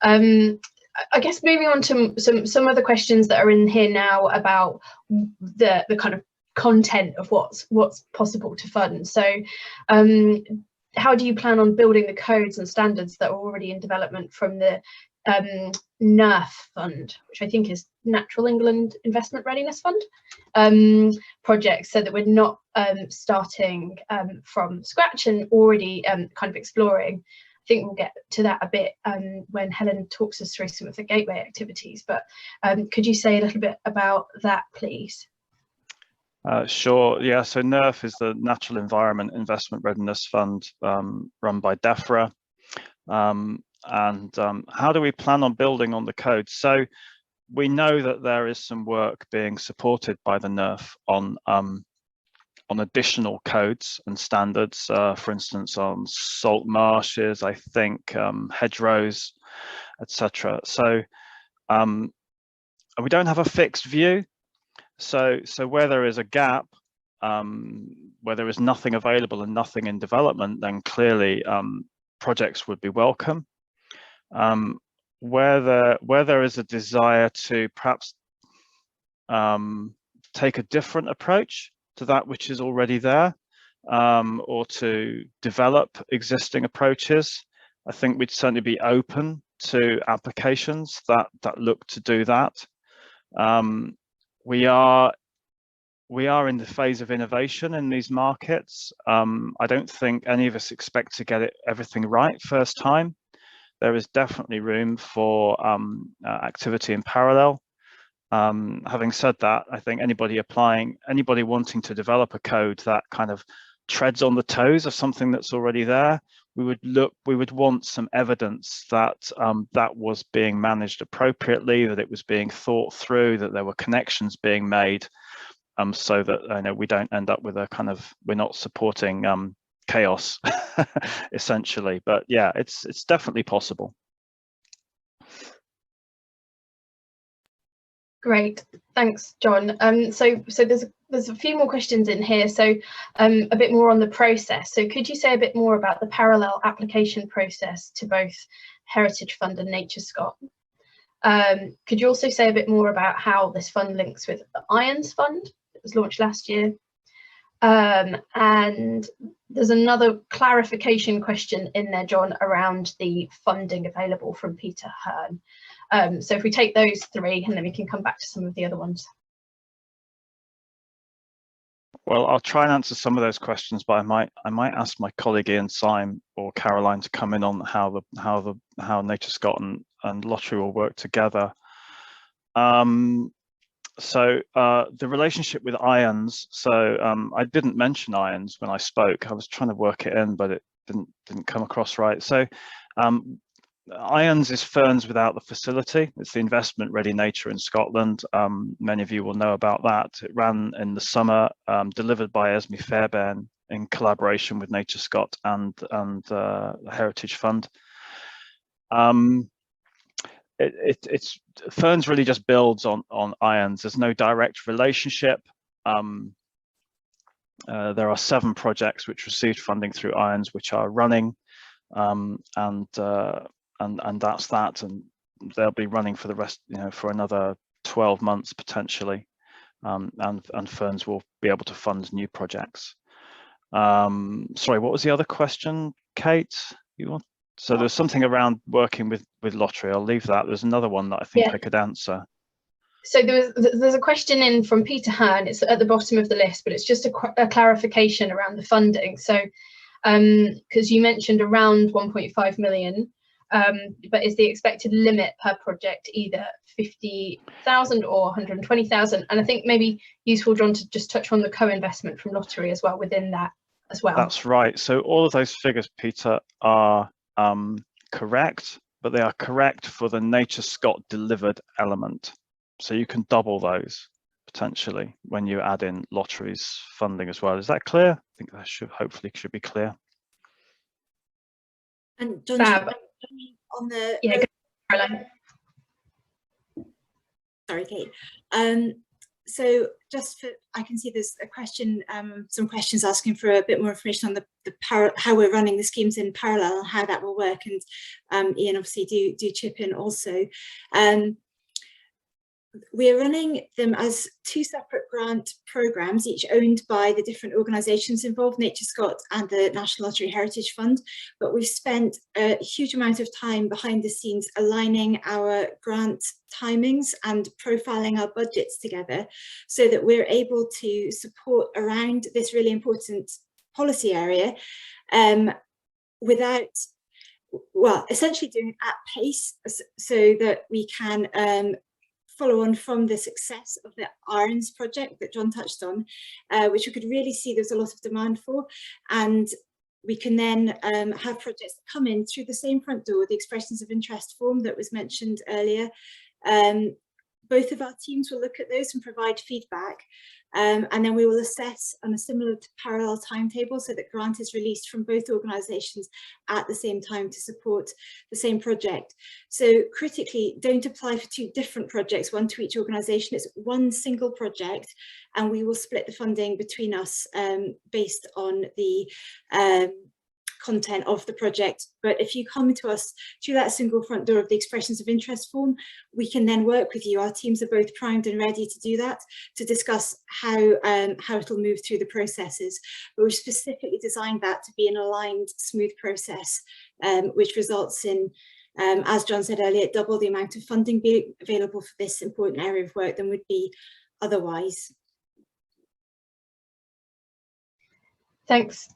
I guess moving on to some other questions that are in here now about the kind of content of what's possible to fund. So how do you plan on building the codes and standards that are already in development from the NERF fund, which I think is Natural England Investment Readiness Fund projects, so that we're not starting from scratch and already kind of exploring? I think we'll get to that a bit when Helen talks us through some of the gateway activities, but could you say a little bit about that, please? Sure. Yeah. So NERF is the Natural Environment Investment Readiness Fund run by DEFRA. How do we plan on building on the code? So we know that there is some work being supported by the NERF on additional codes and standards, for instance, on salt marshes, I think, hedgerows, etc. So we don't have a fixed view. So where there is a gap, where there is nothing available and nothing in development, then clearly projects would be welcome. Where there is a desire to perhaps take a different approach to that which is already there, or to develop existing approaches, I think we'd certainly be open to applications that look to do that. We are in the phase of innovation in these markets. I don't think any of us expect to get everything right first time. There is definitely room for activity in parallel. Having said that, I think anybody wanting to develop a code that kind of treads on the toes of something that's already there, we would want some evidence that that was being managed appropriately, that it was being thought through, that there were connections being made, so that we don't end up with a kind of, we're not supporting chaos essentially. But yeah, it's definitely possible. Great, thanks, John. So there's a few more questions in here. So a bit more on the process. So could you say a bit more about the parallel application process to both Heritage Fund and NatureScot? Could you also say a bit more about how this fund links with the IRNS fund that was launched last year? And there's another clarification question in there, John, around the funding available from Peter Hearn. So if we take those three and then we can come back to some of the other ones. Well, I'll try and answer some of those questions, but I might ask my colleague Ian Syme or Caroline to come in on how NatureScot and Lottery will work together. So the relationship with IRNS. So I didn't mention IRNS when I spoke. I was trying to work it in, but it didn't come across right. So IRNS is FIRNS without the facility. It's the Investment Ready Nature in Scotland. Many of you will know about that. It ran in the summer, delivered by Esme Fairbairn in collaboration with NatureScot and the Heritage Fund. It's FIRNS really just builds on IRNS. There's no direct relationship. There are 7 projects which received funding through IRNS which are running, and that's that, and they'll be running for the rest, for another 12 months potentially, and FIRNS will be able to fund new projects. Sorry, what was the other question, Kate? So there's something around working with Lottery. I'll leave that. There's another one that I think I could answer. So there's a question in from Peter Hearn. It's at the bottom of the list, but it's just a clarification around the funding. So because you mentioned around 1.5 million, but is the expected limit per project either 50,000 or 120,000? And I think maybe useful, John, to just touch on the co-investment from lottery as well within that as well. That's right. So all of those figures, Peter, are correct, but they are correct for the NatureScot delivered element. So you can double those potentially when you add in lotteries funding as well. Is that clear? I think that hopefully should be clear. And John, on the Caroline. Sorry, Kate. So just for, I can see there's a question, some questions asking for a bit more information on how we're running the schemes in parallel and how that will work. And Ian, obviously do chip in also. We're running them as two separate grant programmes, each owned by the different organisations involved, NatureScot and the National Lottery Heritage Fund. But we've spent a huge amount of time behind the scenes aligning our grant timings and profiling our budgets together so that we're able to support around this really important policy area without, well, essentially doing it at pace so that we can follow on from the success of the IRNS project that John touched on, which we could really see there's a lot of demand for. And we can then have projects that come in through the same front door, the expressions of interest form that was mentioned earlier. Both of our teams will look at those and provide feedback. And then we will assess on a similar parallel timetable so that grant is released from both organisations at the same time to support the same project. So critically, don't apply for two different projects, one to each organisation. It's one single project, and we will split the funding between us based on the content of the project. But if you come to us through that single front door of the expressions of interest form, we can then work with you. Our teams are both primed and ready to do that, to discuss how it'll move through the processes. But we've specifically designed that to be an aligned, smooth process, which results in, as John said earlier, double the amount of funding being available for this important area of work than would be otherwise. Thanks,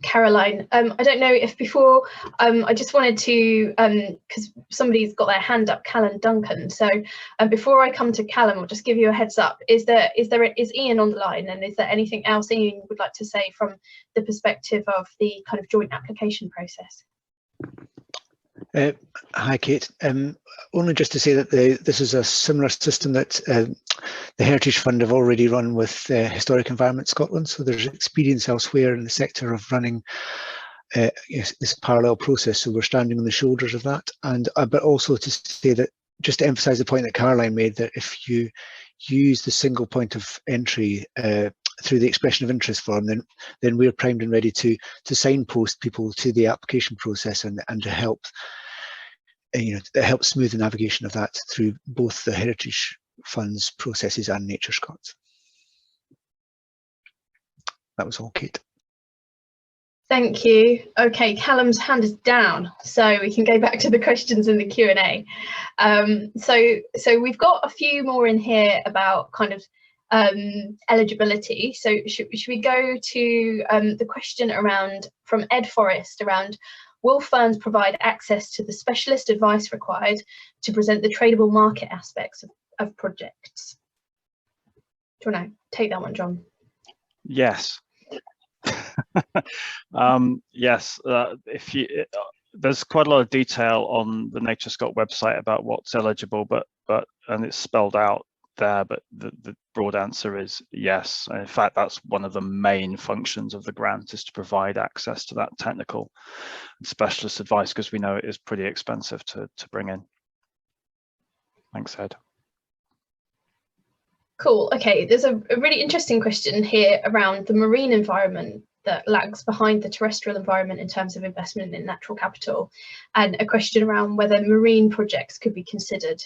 Caroline. I don't know if before, I just wanted to, because somebody's got their hand up, Callum Duncan. So before I come to Callum, I'll just give you a heads up. Is Ian on the line, and is there anything else Ian would like to say from the perspective of the kind of joint application process? Hi, Kate. Only just to say that this is a similar system that the Heritage Fund have already run with Historic Environment Scotland. So there's experience elsewhere in the sector of running this parallel process. So we're standing on the shoulders of that. And but also to say that, just to emphasise the point that Caroline made, that if you use the single point of entry through the expression of interest form, then we're primed and ready to signpost people to the application process and to help help smooth the navigation of that through both the Heritage Funds processes and NatureScot's. That was all, Kate. Thank you. Okay, Callum's hand is down, so we can go back to the questions in the Q&A. So we've got a few more in here about kind of eligibility. So should we go to the question from Ed Forrest around, will FIRNS provide access to the specialist advice required to present the tradable market aspects of projects? Do you want to take that one, John? Yes. Yes, there's quite a lot of detail on the NatureScot website about what's eligible, and it's spelled out there, but the broad answer is yes. And in fact, that's one of the main functions of the grant, is to provide access to that technical and specialist advice, because we know it is pretty expensive to bring in. Thanks, Ed. Cool. Okay, there's a really interesting question here around the marine environment that lags behind the terrestrial environment in terms of investment in natural capital, and a question around whether marine projects could be considered,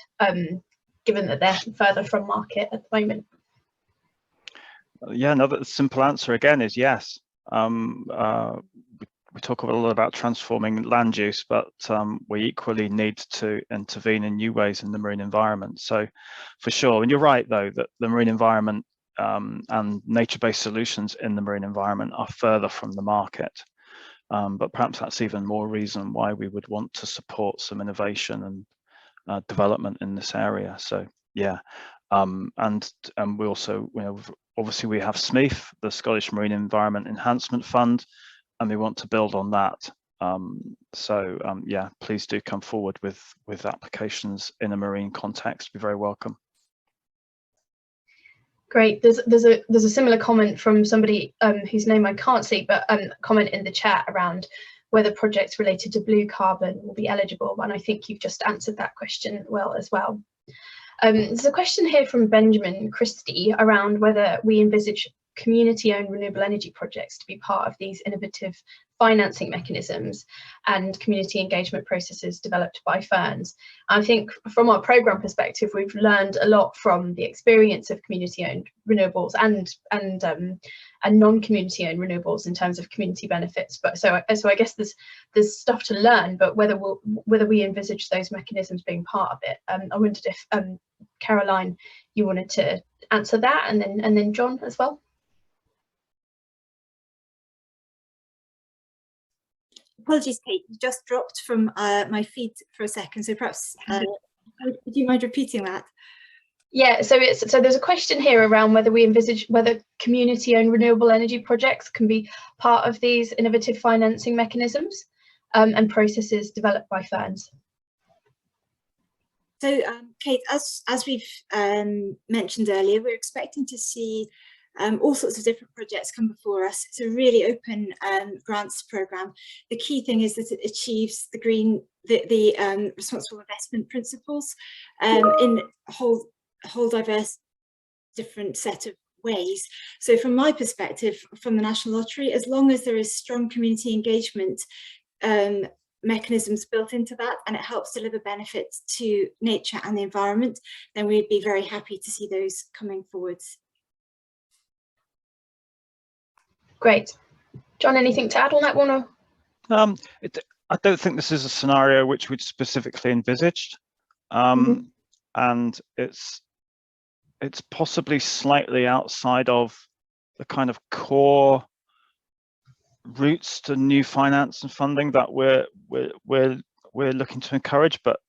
given that they're further from market at the moment. Yeah, another simple answer again is yes. We talk a lot about transforming land use, but we equally need to intervene in new ways in the marine environment. So for sure, and you're right though, that the marine environment and nature-based solutions in the marine environment are further from the market. but perhaps that's even more reason why we would want to support some innovation and development in this area. So yeah, and we also, obviously we have SMEF, the Scottish Marine Environment Enhancement Fund, and we want to build on that. Yeah, please do come forward with applications in a marine context. Be very welcome. Great. There's a similar comment from somebody whose name I can't see, but comment in the chat around whether projects related to blue carbon will be eligible, and I think you've just answered that question well as well. There's a question here from Benjamin Christie around whether we envisage community-owned renewable energy projects to be part of these innovative financing mechanisms and community engagement processes developed by FIRNS. I think from our programme perspective, we've learned a lot from the experience of community-owned renewables and non-community-owned renewables in terms of community benefits. But so I guess there's stuff to learn, but whether we envisage those mechanisms being part of it. I wondered if Caroline, you wanted to answer that, and then John as well. Apologies, Kate, you just dropped from my feed for a second, so perhaps would you mind repeating that? Yeah, so there's a question here around whether we envisage whether community-owned renewable energy projects can be part of these innovative financing mechanisms and processes developed by FIRNS. So, Kate, as we've mentioned earlier, we're expecting to see all sorts of different projects come before us. It's a really open grants programme. The key thing is that it achieves the responsible investment principles in a whole diverse different set of ways. So from my perspective, from the National Lottery, as long as there is strong community engagement mechanisms built into that, and it helps deliver benefits to nature and the environment, then we'd be very happy to see those coming forwards. Great. John, anything to add on that one? Or? I don't think this is a scenario which we'd specifically envisaged, and it's possibly slightly outside of the kind of core routes to new finance and funding that we're looking to encourage, but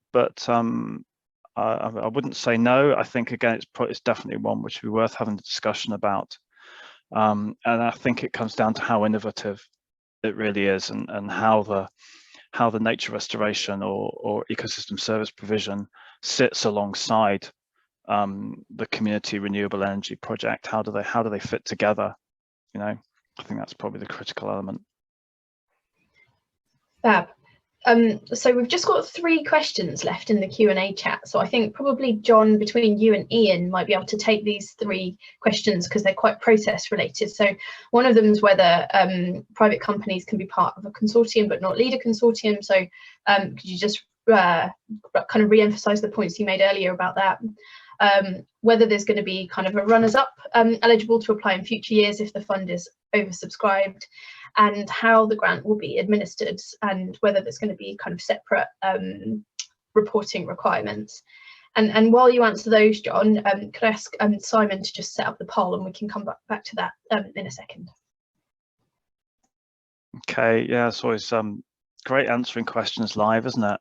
I wouldn't say no. I think again it's definitely one which would be worth having a discussion about. And I think it comes down to how innovative it really is, and how the nature restoration or ecosystem service provision sits alongside the community renewable energy project. How do they fit together? I think that's probably the critical element. Fab. So we've just got 3 questions left in the Q&A chat. So I think probably John, between you and Ian, might be able to take these 3 questions because they're quite process related. So one of them is whether private companies can be part of a consortium but not lead a consortium. So could you just kind of re-emphasize the points you made earlier about that? Whether there's going to be kind of a runners-up eligible to apply in future years if the fund is oversubscribed, and how the grant will be administered, and whether there's going to be kind of separate reporting requirements. And while you answer those, John, could I ask Simon to just set up the poll, and we can come back to that in a second. Okay, yeah, it's always great answering questions live, isn't it?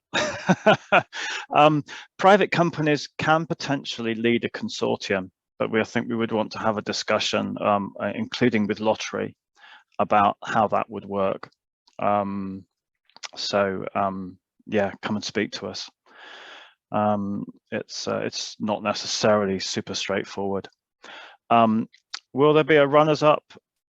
Private companies can potentially lead a consortium, but I think we would want to have a discussion, including with Lottery, about how that would work. Yeah, come and speak to us. It's not necessarily super straightforward. Will there be a runners-up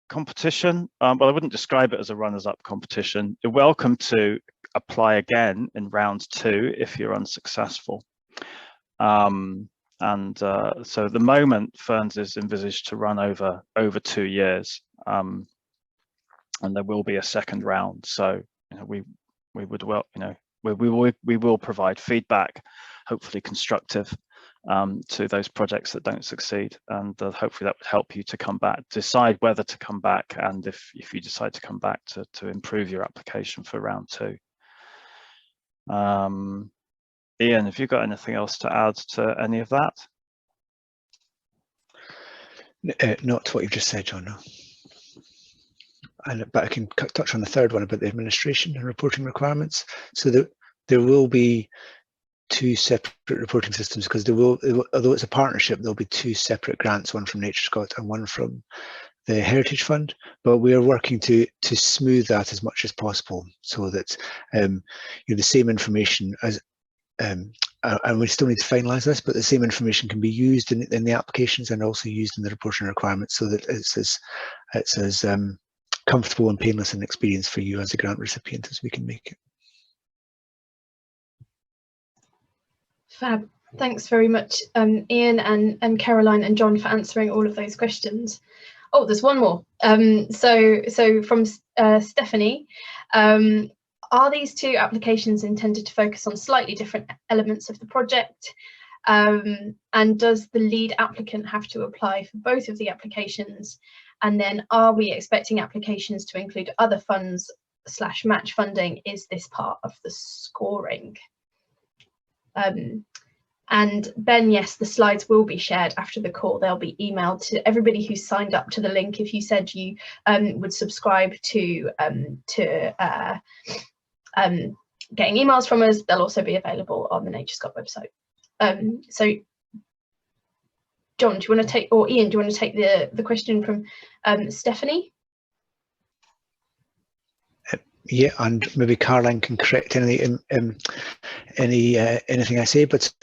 competition? Well, I wouldn't describe it as a runners-up competition. You're welcome to apply again in round 2 if you're unsuccessful. So at the moment, FIRNS is envisaged to run over 2 years, and there will be a second round. So we will provide feedback, hopefully constructive, to those projects that don't succeed, and hopefully that would help you to come back, decide whether to come back, and if you decide to come back, to improve your application for round 2. Ian, have you got anything else to add to any of that? Not to what you've just said, John, no. but I can touch on the third one about the administration and reporting requirements. So that there will be 2 separate reporting systems, because although it's a partnership, there'll be 2 separate grants, one from NatureScot and one from the Heritage Fund, but we are working to smooth that as much as possible, so that the same information as and we still need to finalise this, but the same information can be used in the applications and also used in the reporting requirements, so that it's as comfortable and painless an experience for you as a grant recipient as we can make it. Fab. Thanks very much, Ian and Caroline and John, for answering all of those questions. Oh, there's one more. So from Stephanie, are these 2 applications intended to focus on slightly different elements of the project? And does the lead applicant have to apply for both of the applications? And then are we expecting applications to include other funds / match funding? Is this part of the scoring? And Ben, yes, the slides will be shared after the call. They'll be emailed to everybody who signed up to the link. If you said you would subscribe to getting emails from us, they'll also be available on the NatureScot website. So John, do you want to take, or Ian, do you want to take the question from Stephanie? Yeah, and maybe Caroline can correct anything I say, but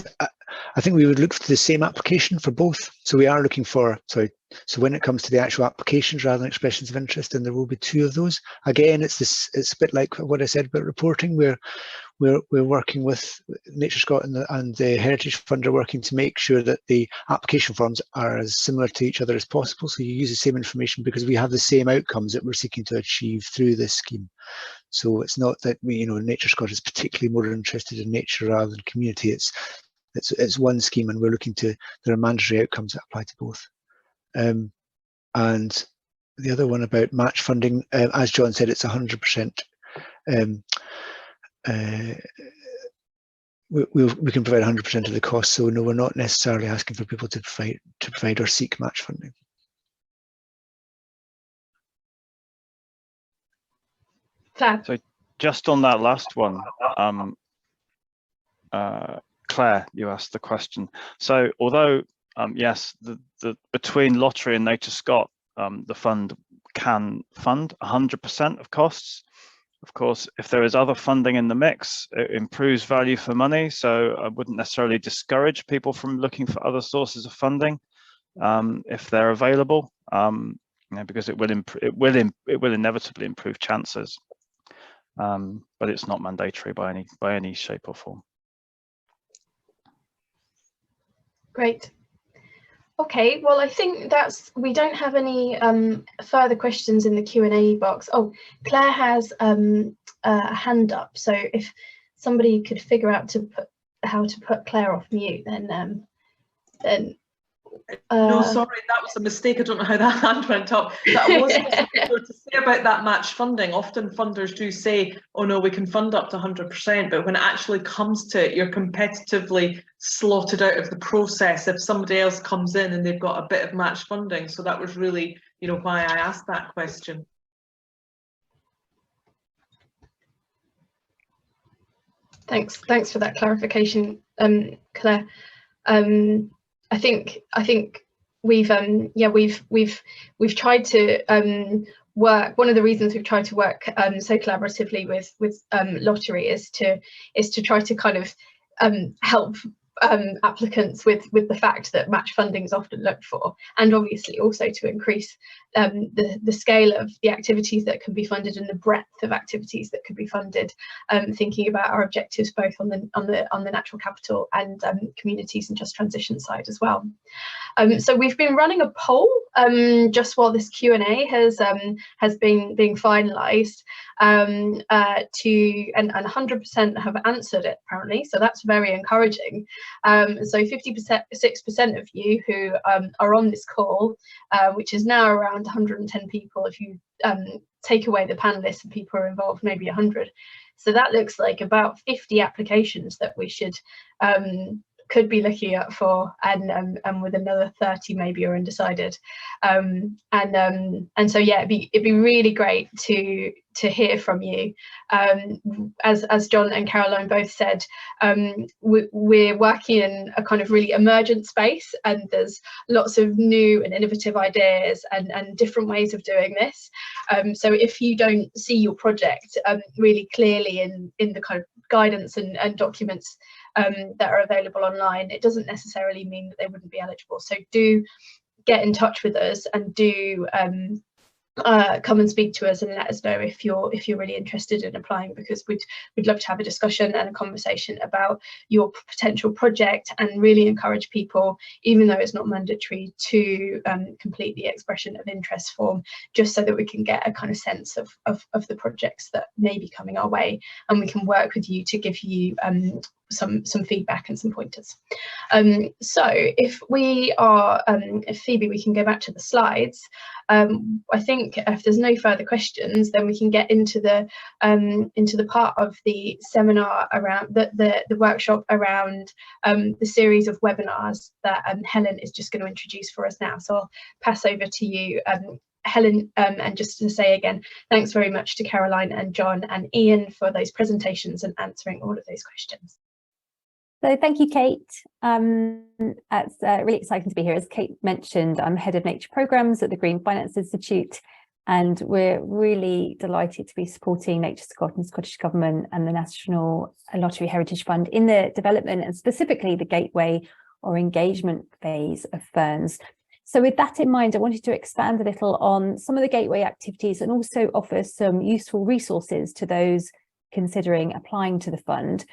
I think we would look for the same application for both. So we are looking for, so when it comes to the actual applications rather than expressions of interest, then there will be 2 of those. Again, it's a bit like what I said about reporting, where we're working with NatureScot and the Heritage Fund are working to make sure that the application forms are as similar to each other as possible. So you use the same information because we have the same outcomes that we're seeking to achieve through this scheme. So it's not that NatureScot is particularly more interested in nature rather than community. It's one scheme, and we're looking to, there are mandatory outcomes that apply to both. And the other one about match funding, as John said, it's 100%. We can provide 100% of the cost, so no, we're not necessarily asking for people to provide or seek match funding. Fab. So just on that last one, Claire, you asked the question. So although yes, the between lottery and NatureScot, the fund can fund 100% of costs. Of course, if there is other funding in the mix, it improves value for money. So I wouldn't necessarily discourage people from looking for other sources of funding if they're available, because it will inevitably improve chances. But it's not mandatory by any shape or form. Great. Okay, well, I think we don't have any further questions in the Q&A box. Oh, Claire has a hand up, so if somebody could figure out how to put Claire off mute, then no, sorry, that was a mistake. I don't know how that hand went up. That wasn't to say about that match funding. Often funders do say, oh no, we can fund up to 100%, but when it actually comes to it, you're competitively slotted out of the process if somebody else comes in and they've got a bit of match funding. So that was really, why I asked that question. Thanks for that clarification, Claire. I think we've tried to work. One of the reasons we've tried to work so collaboratively with lottery is to try to kind of help applicants with the fact that match funding is often looked for, and obviously also to increase the scale of the activities that can be funded and the breadth of activities that could be funded, thinking about our objectives both on the natural capital and communities and just transition side as well. So we've been running a poll just while this Q&A has been being finalised, and 100% have answered it apparently, so that's very encouraging. So 56% of you who are on this call, which is now around 110 people if you take away the panelists and people who are involved, maybe 100. So that looks like about 50 applications that we should could be looking at for, and with another 30 maybe you're undecided. And so yeah, it'd be really great to hear from you. As John and Caroline both said, we're working in a kind of really emergent space, and there's lots of new and innovative ideas and different ways of doing this. So if you don't see your project really clearly in the kind of guidance and documents that are available online, it doesn't necessarily mean that they wouldn't be eligible. So do get in touch with us, and do come and speak to us and let us know if you're really interested in applying, because we'd love to have a discussion and a conversation about your potential project, and really encourage people, even though it's not mandatory, to complete the expression of interest form, just so that we can get a kind of sense of the projects that may be coming our way, and we can work with you to give you some feedback and some pointers. So if we are, if Phoebe, we can go back to the slides. I think if there's no further questions, then we can get into the part of the seminar around the workshop around the series of webinars that Helen is just going to introduce for us now. So I'll pass over to you, Helen, and just to say again, thanks very much to Caroline and John and Ian for those presentations and answering all of those questions. So thank you, Kate. It's really exciting to be here. As Kate mentioned, I'm Head of Nature Programmes at the Green Finance Institute, and we're really delighted to be supporting Nature Scotland, Scottish Government and the National Lottery Heritage Fund in the development, and specifically the gateway or engagement phase of FIRNS. So with that in mind, I wanted to expand a little on some of the gateway activities and also offer some useful resources to those considering applying to the fund.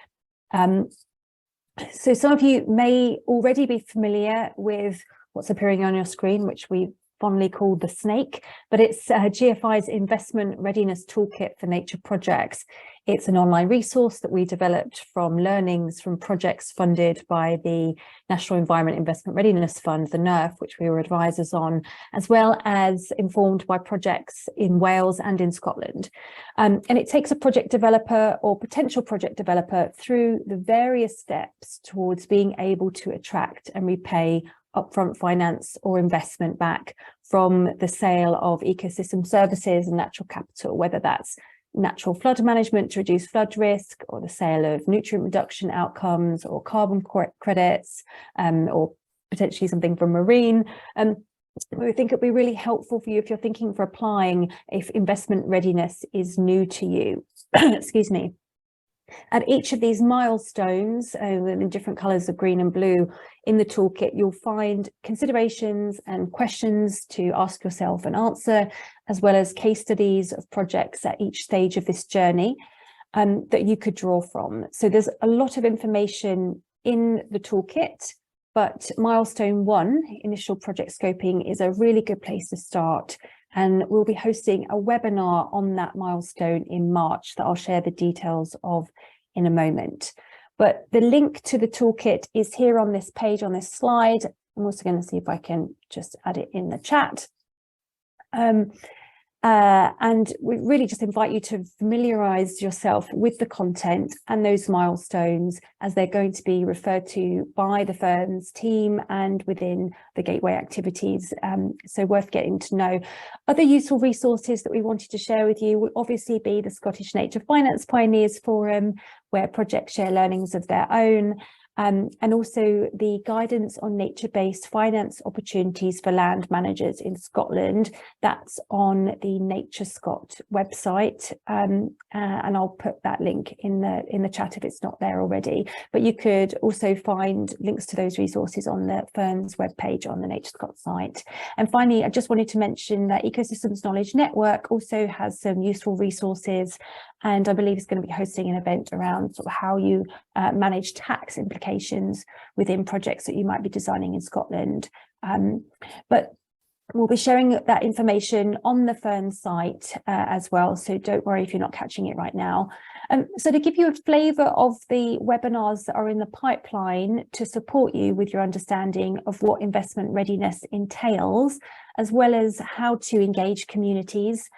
So some of you may already be familiar with what's appearing on your screen, which we fondly call the snake, but it's GFI's Investment Readiness Toolkit for Nature Projects. It's an online resource that we developed from learnings from projects funded by the National Environment Investment Readiness Fund, the NERF, which we were advisors on, as well as informed by projects in Wales and in Scotland. And it takes a project developer or potential project developer through the various steps towards being able to attract and repay upfront finance or investment back from the sale of ecosystem services and natural capital, whether that's natural flood management to reduce flood risk, or the sale of nutrient reduction outcomes, or carbon credits, or potentially something from marine. We think it'd be really helpful for you if you're thinking for applying, if investment readiness is new to you. Excuse me. At each of these milestones, in different colours of green and blue in the toolkit, you'll find considerations and questions to ask yourself and answer, as well as case studies of projects at each stage of this journey that you could draw from. So there's a lot of information in the toolkit, but milestone 1, initial project scoping, is a really good place to start. And we'll be hosting a webinar on that milestone in March that I'll share the details of in a moment. But the link to the toolkit is here on this page, on this slide. I'm also going to see if I can just add it in the chat. And we really just invite you to familiarise yourself with the content and those milestones, as they're going to be referred to by the FIRNS team and within the gateway activities. So worth getting to know. Other useful resources that we wanted to share with you will obviously be the Scottish Nature Finance Pioneers Forum, where projects share learnings of their own. And also the guidance on nature-based finance opportunities for land managers in Scotland. That's on the Nature Scot website, and I'll put that link in the chat if it's not there already. But you could also find links to those resources on the FIRNS webpage on the Nature Scot site. And finally, I just wanted to mention that Ecosystems Knowledge Network also has some useful resources, and I believe it's going to be hosting an event around sort of how you manage tax implications within projects that you might be designing in Scotland. But we'll be sharing that information on the FIRNS site as well, so don't worry if you're not catching it right now. So to give you a flavour of the webinars that are in the pipeline to support you with your understanding of what investment readiness entails, as well as how to engage communities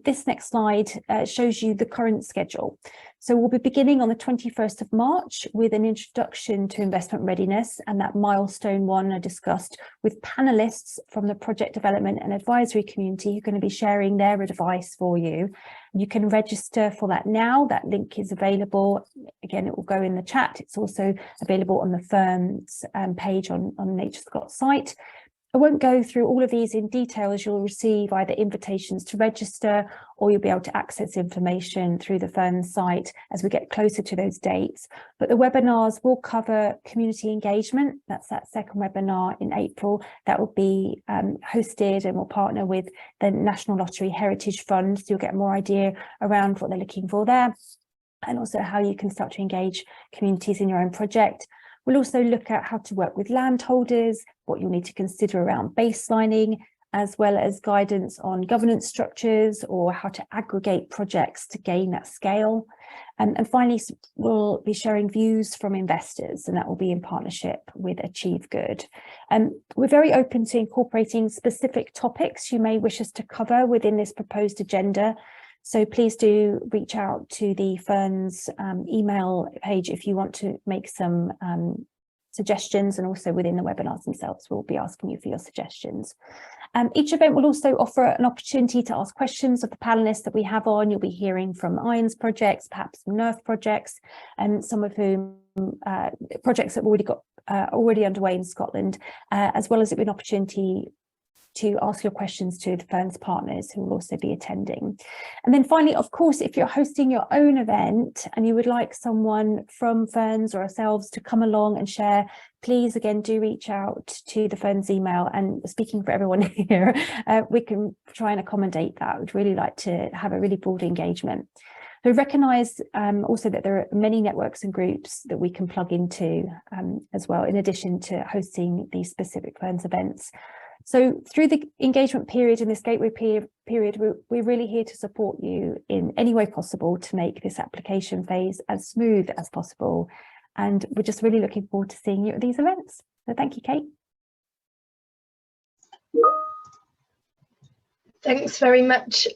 This next slide shows you the current schedule. So we'll be beginning on the 21st of March with an introduction to investment readiness, and that milestone one I discussed with panelists from the project development and advisory community who are going to be sharing their advice for you. You can register for that now. That link is available. Again, it will go in the chat. It's also available on the FIRNS page on NatureScot's site. I won't go through all of these in detail, as you'll receive either invitations to register or you'll be able to access information through the FIRNS site as we get closer to those dates. But the webinars will cover community engagement. That's that second webinar in April that will be hosted, and will partner with the National Lottery Heritage Fund. So you'll get more idea around what they're looking for there, and also how you can start to engage communities in your own project. We'll also look at how to work with landholders, what you'll need to consider around baselining, as well as guidance on governance structures or how to aggregate projects to gain that scale. And finally, we'll be sharing views from investors, and that will be in partnership with Achieve Good. We're very open to incorporating specific topics you may wish us to cover within this proposed agenda. So please do reach out to the FIRNS email page if you want to make some suggestions, and also within the webinars themselves, we'll be asking you for your suggestions. Each event will also offer an opportunity to ask questions of the panelists that we have on. You'll be hearing from IRNS projects, perhaps some NERF projects, and some of whom projects that we've already underway in Scotland, as well as an opportunity to ask your questions to the FIRNS partners who will also be attending. And then finally, of course, if you're hosting your own event and you would like someone from FIRNS or ourselves to come along and share, please again do reach out to the FIRNS email. And speaking for everyone here, we can try and accommodate that. We'd really like to have a really broad engagement. We recognise also that there are many networks and groups that we can plug into as well, in addition to hosting these specific FIRNS events. So through the engagement period and this gateway period, we're really here to support you in any way possible to make this application phase as smooth as possible. And we're just really looking forward to seeing you at these events. So thank you, Kate. Thanks very much,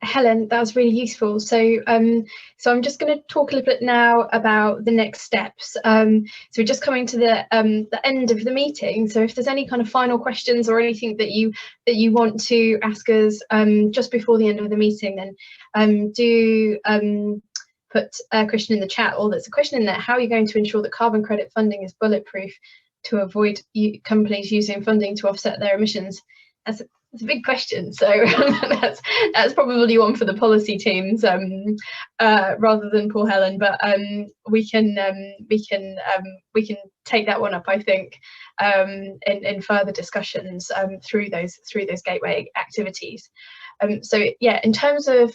Helen. That was really useful. So so I'm just going to talk a little bit now about the next steps. So we're just coming to the end of the meeting. So if there's any kind of final questions or anything that you want to ask us just before the end of the meeting, then do put a question in the chat, or there's a question in there: how are you going to ensure that carbon credit funding is bulletproof to avoid companies using funding to offset their emissions? It's a big question, so that's probably one for the policy teams rather than Paul Helen, but we can take that one up, I think, in further discussions through those gateway activities. So yeah, in terms of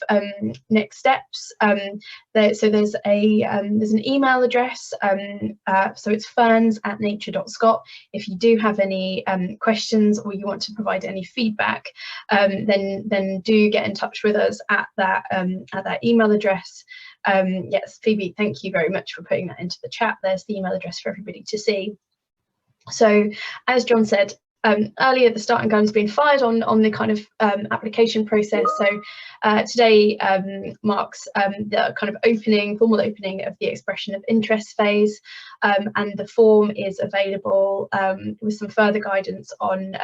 next steps, there's an email address, so it's ferns@nature.scot. If you do have any questions or you want to provide any feedback, then do get in touch with us at that email address. Yes, Phoebe, thank you very much for putting that into the chat. There's the email address for everybody to see. So as John said earlier, the starting gun's been fired on the kind of application process. So today marks the kind of formal opening of the expression of interest phase, and the form is available with some further guidance on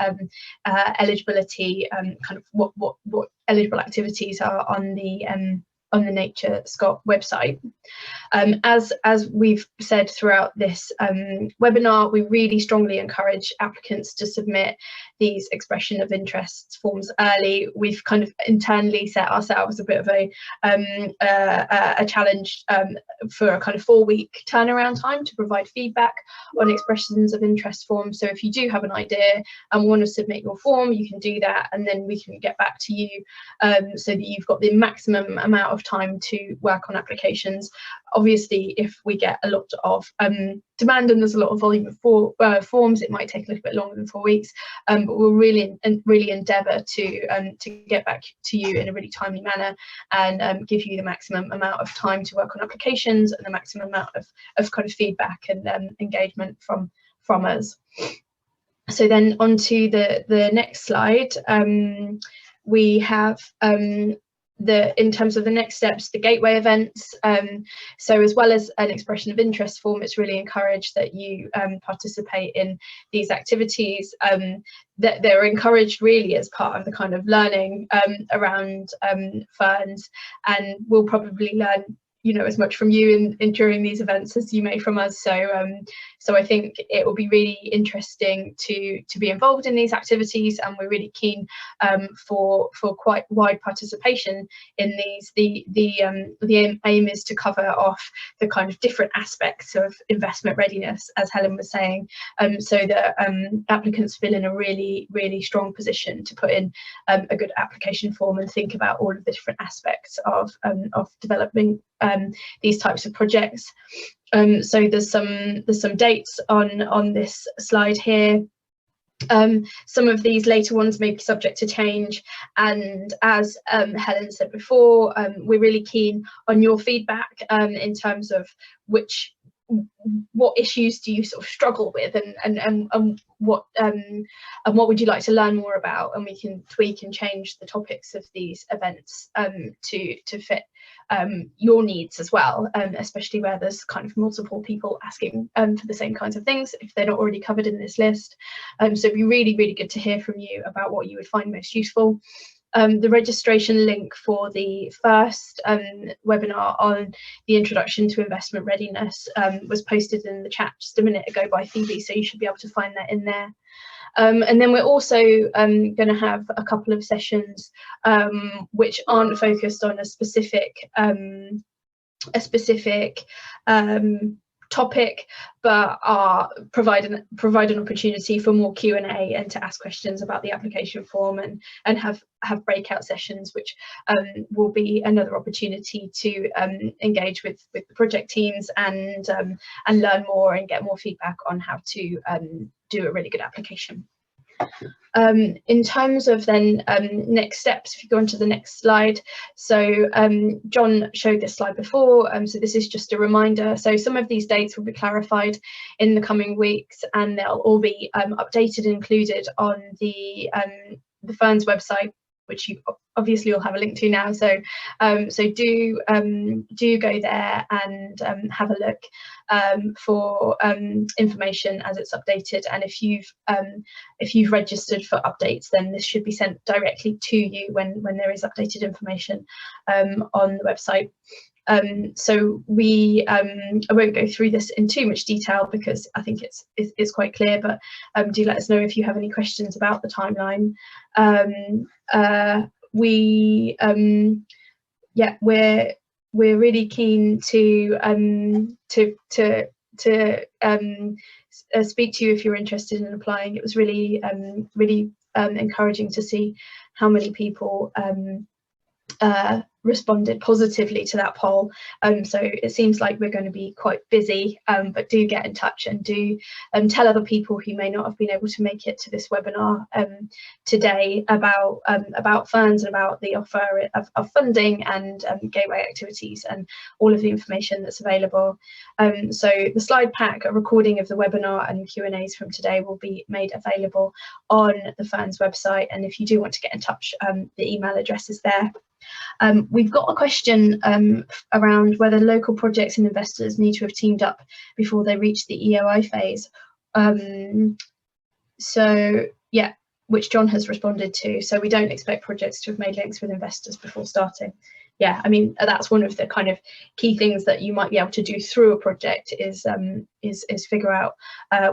eligibility, kind of what eligible activities are on the NatureScot website. As we've said throughout this webinar, we really strongly encourage applicants to submit these expression of interest forms early. We've kind of internally set ourselves a bit of a challenge for a kind of 4-week turnaround time to provide feedback on expressions of interest forms. So if you do have an idea and want to submit your form, you can do that, and then we can get back to you so that you've got the maximum amount of time to work on applications. Obviously, if we get a lot of demand and there's a lot of volume of forms, it might take a little bit longer than 4 weeks, but we'll really endeavour to get back to you in a really timely manner and give you the maximum amount of time to work on applications and the maximum amount of kind of feedback and engagement from us. So then on to the next slide. we have in terms of the next steps, the gateway events. So as well as an expression of interest form, it's really encouraged that you participate in these activities, that they're encouraged really as part of the kind of learning around FIRNS, and we'll probably learn, you know, as much from you in during these events as you may from us. So I think it will be really interesting to be involved in these activities, and we're really keen for quite wide participation in these. The aim is to cover off the kind of different aspects of investment readiness, as Helen was saying, so that applicants feel in a really strong position to put in a good application form and think about all of the different aspects of developing these types of projects. So there's some dates on this slide here. Some of these later ones may be subject to change, and as Helen said before, we're really keen on your feedback in terms of what issues do you sort of struggle with, and what would you like to learn more about, and we can tweak and change the topics of these events to fit your needs as well, especially where there's kind of multiple people asking for the same kinds of things if they're not already covered in this list. So it'd be really good to hear from you about what you would find most useful. The registration link for the first webinar on the introduction to investment readiness was posted in the chat just a minute ago by Phoebe, so you should be able to find that in there. And then we're also going to have a couple of sessions which aren't focused on a specific topic, but provide an opportunity for more Q&A and to ask questions about the application form, and have breakout sessions, which will be another opportunity to engage with the project teams and learn more and get more feedback on how to do a really good application. In terms of then next steps, if you go on to the next slide, so John showed this slide before, so this is just a reminder. So some of these dates will be clarified in the coming weeks, and they'll all be updated and included on the FIRNS website, which you obviously will have a link to now. So do go there and have a look for information as it's updated. And if you've registered for updates, then this should be sent directly to you when there is updated information on the website. So I won't go through this in too much detail because I think it's quite clear, but do let us know if you have any questions about the timeline. We're really keen to speak to you if you're interested in applying. It was really encouraging to see how many people responded positively to that poll, so it seems like we're going to be quite busy, but do get in touch and do tell other people who may not have been able to make it to this webinar today about FIRNS and about the offer of funding and gateway activities and all of the information that's available. So the slide pack, a recording of the webinar and Q&As from today will be made available on the FIRNS website, and if you do want to get in touch, the email address is there. We've got a question around whether local projects and investors need to have teamed up before they reach the EOI phase. So yeah, which John has responded to. So we don't expect projects to have made links with investors before starting. Yeah, I mean, that's one of the kind of key things that you might be able to do through a project is figure out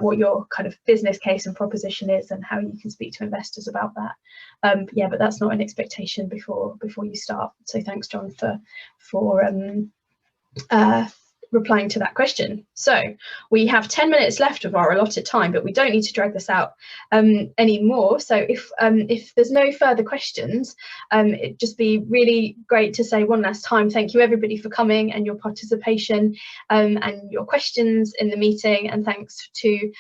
what your kind of business case and proposition is and how you can speak to investors about that. Yeah, but that's not an expectation before you start. So thanks, John, for replying to that question. So we have 10 minutes left of our allotted time, but we don't need to drag this out anymore. So if there's no further questions, it'd just be really great to say one last time, thank you everybody for coming and your participation and your questions in the meeting, and thanks to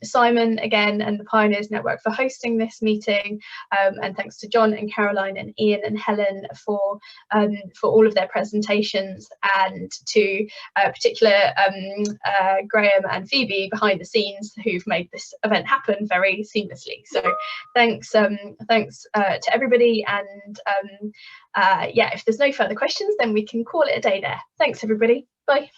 Simon again and the Pioneers Network for hosting this meeting, and thanks to John and Caroline and Ian and Helen for all of their presentations, and to particular Graham and Phoebe behind the scenes who've made this event happen very seamlessly. So thanks to everybody, and yeah, if there's no further questions, then we can call it a day there. Thanks everybody. Bye.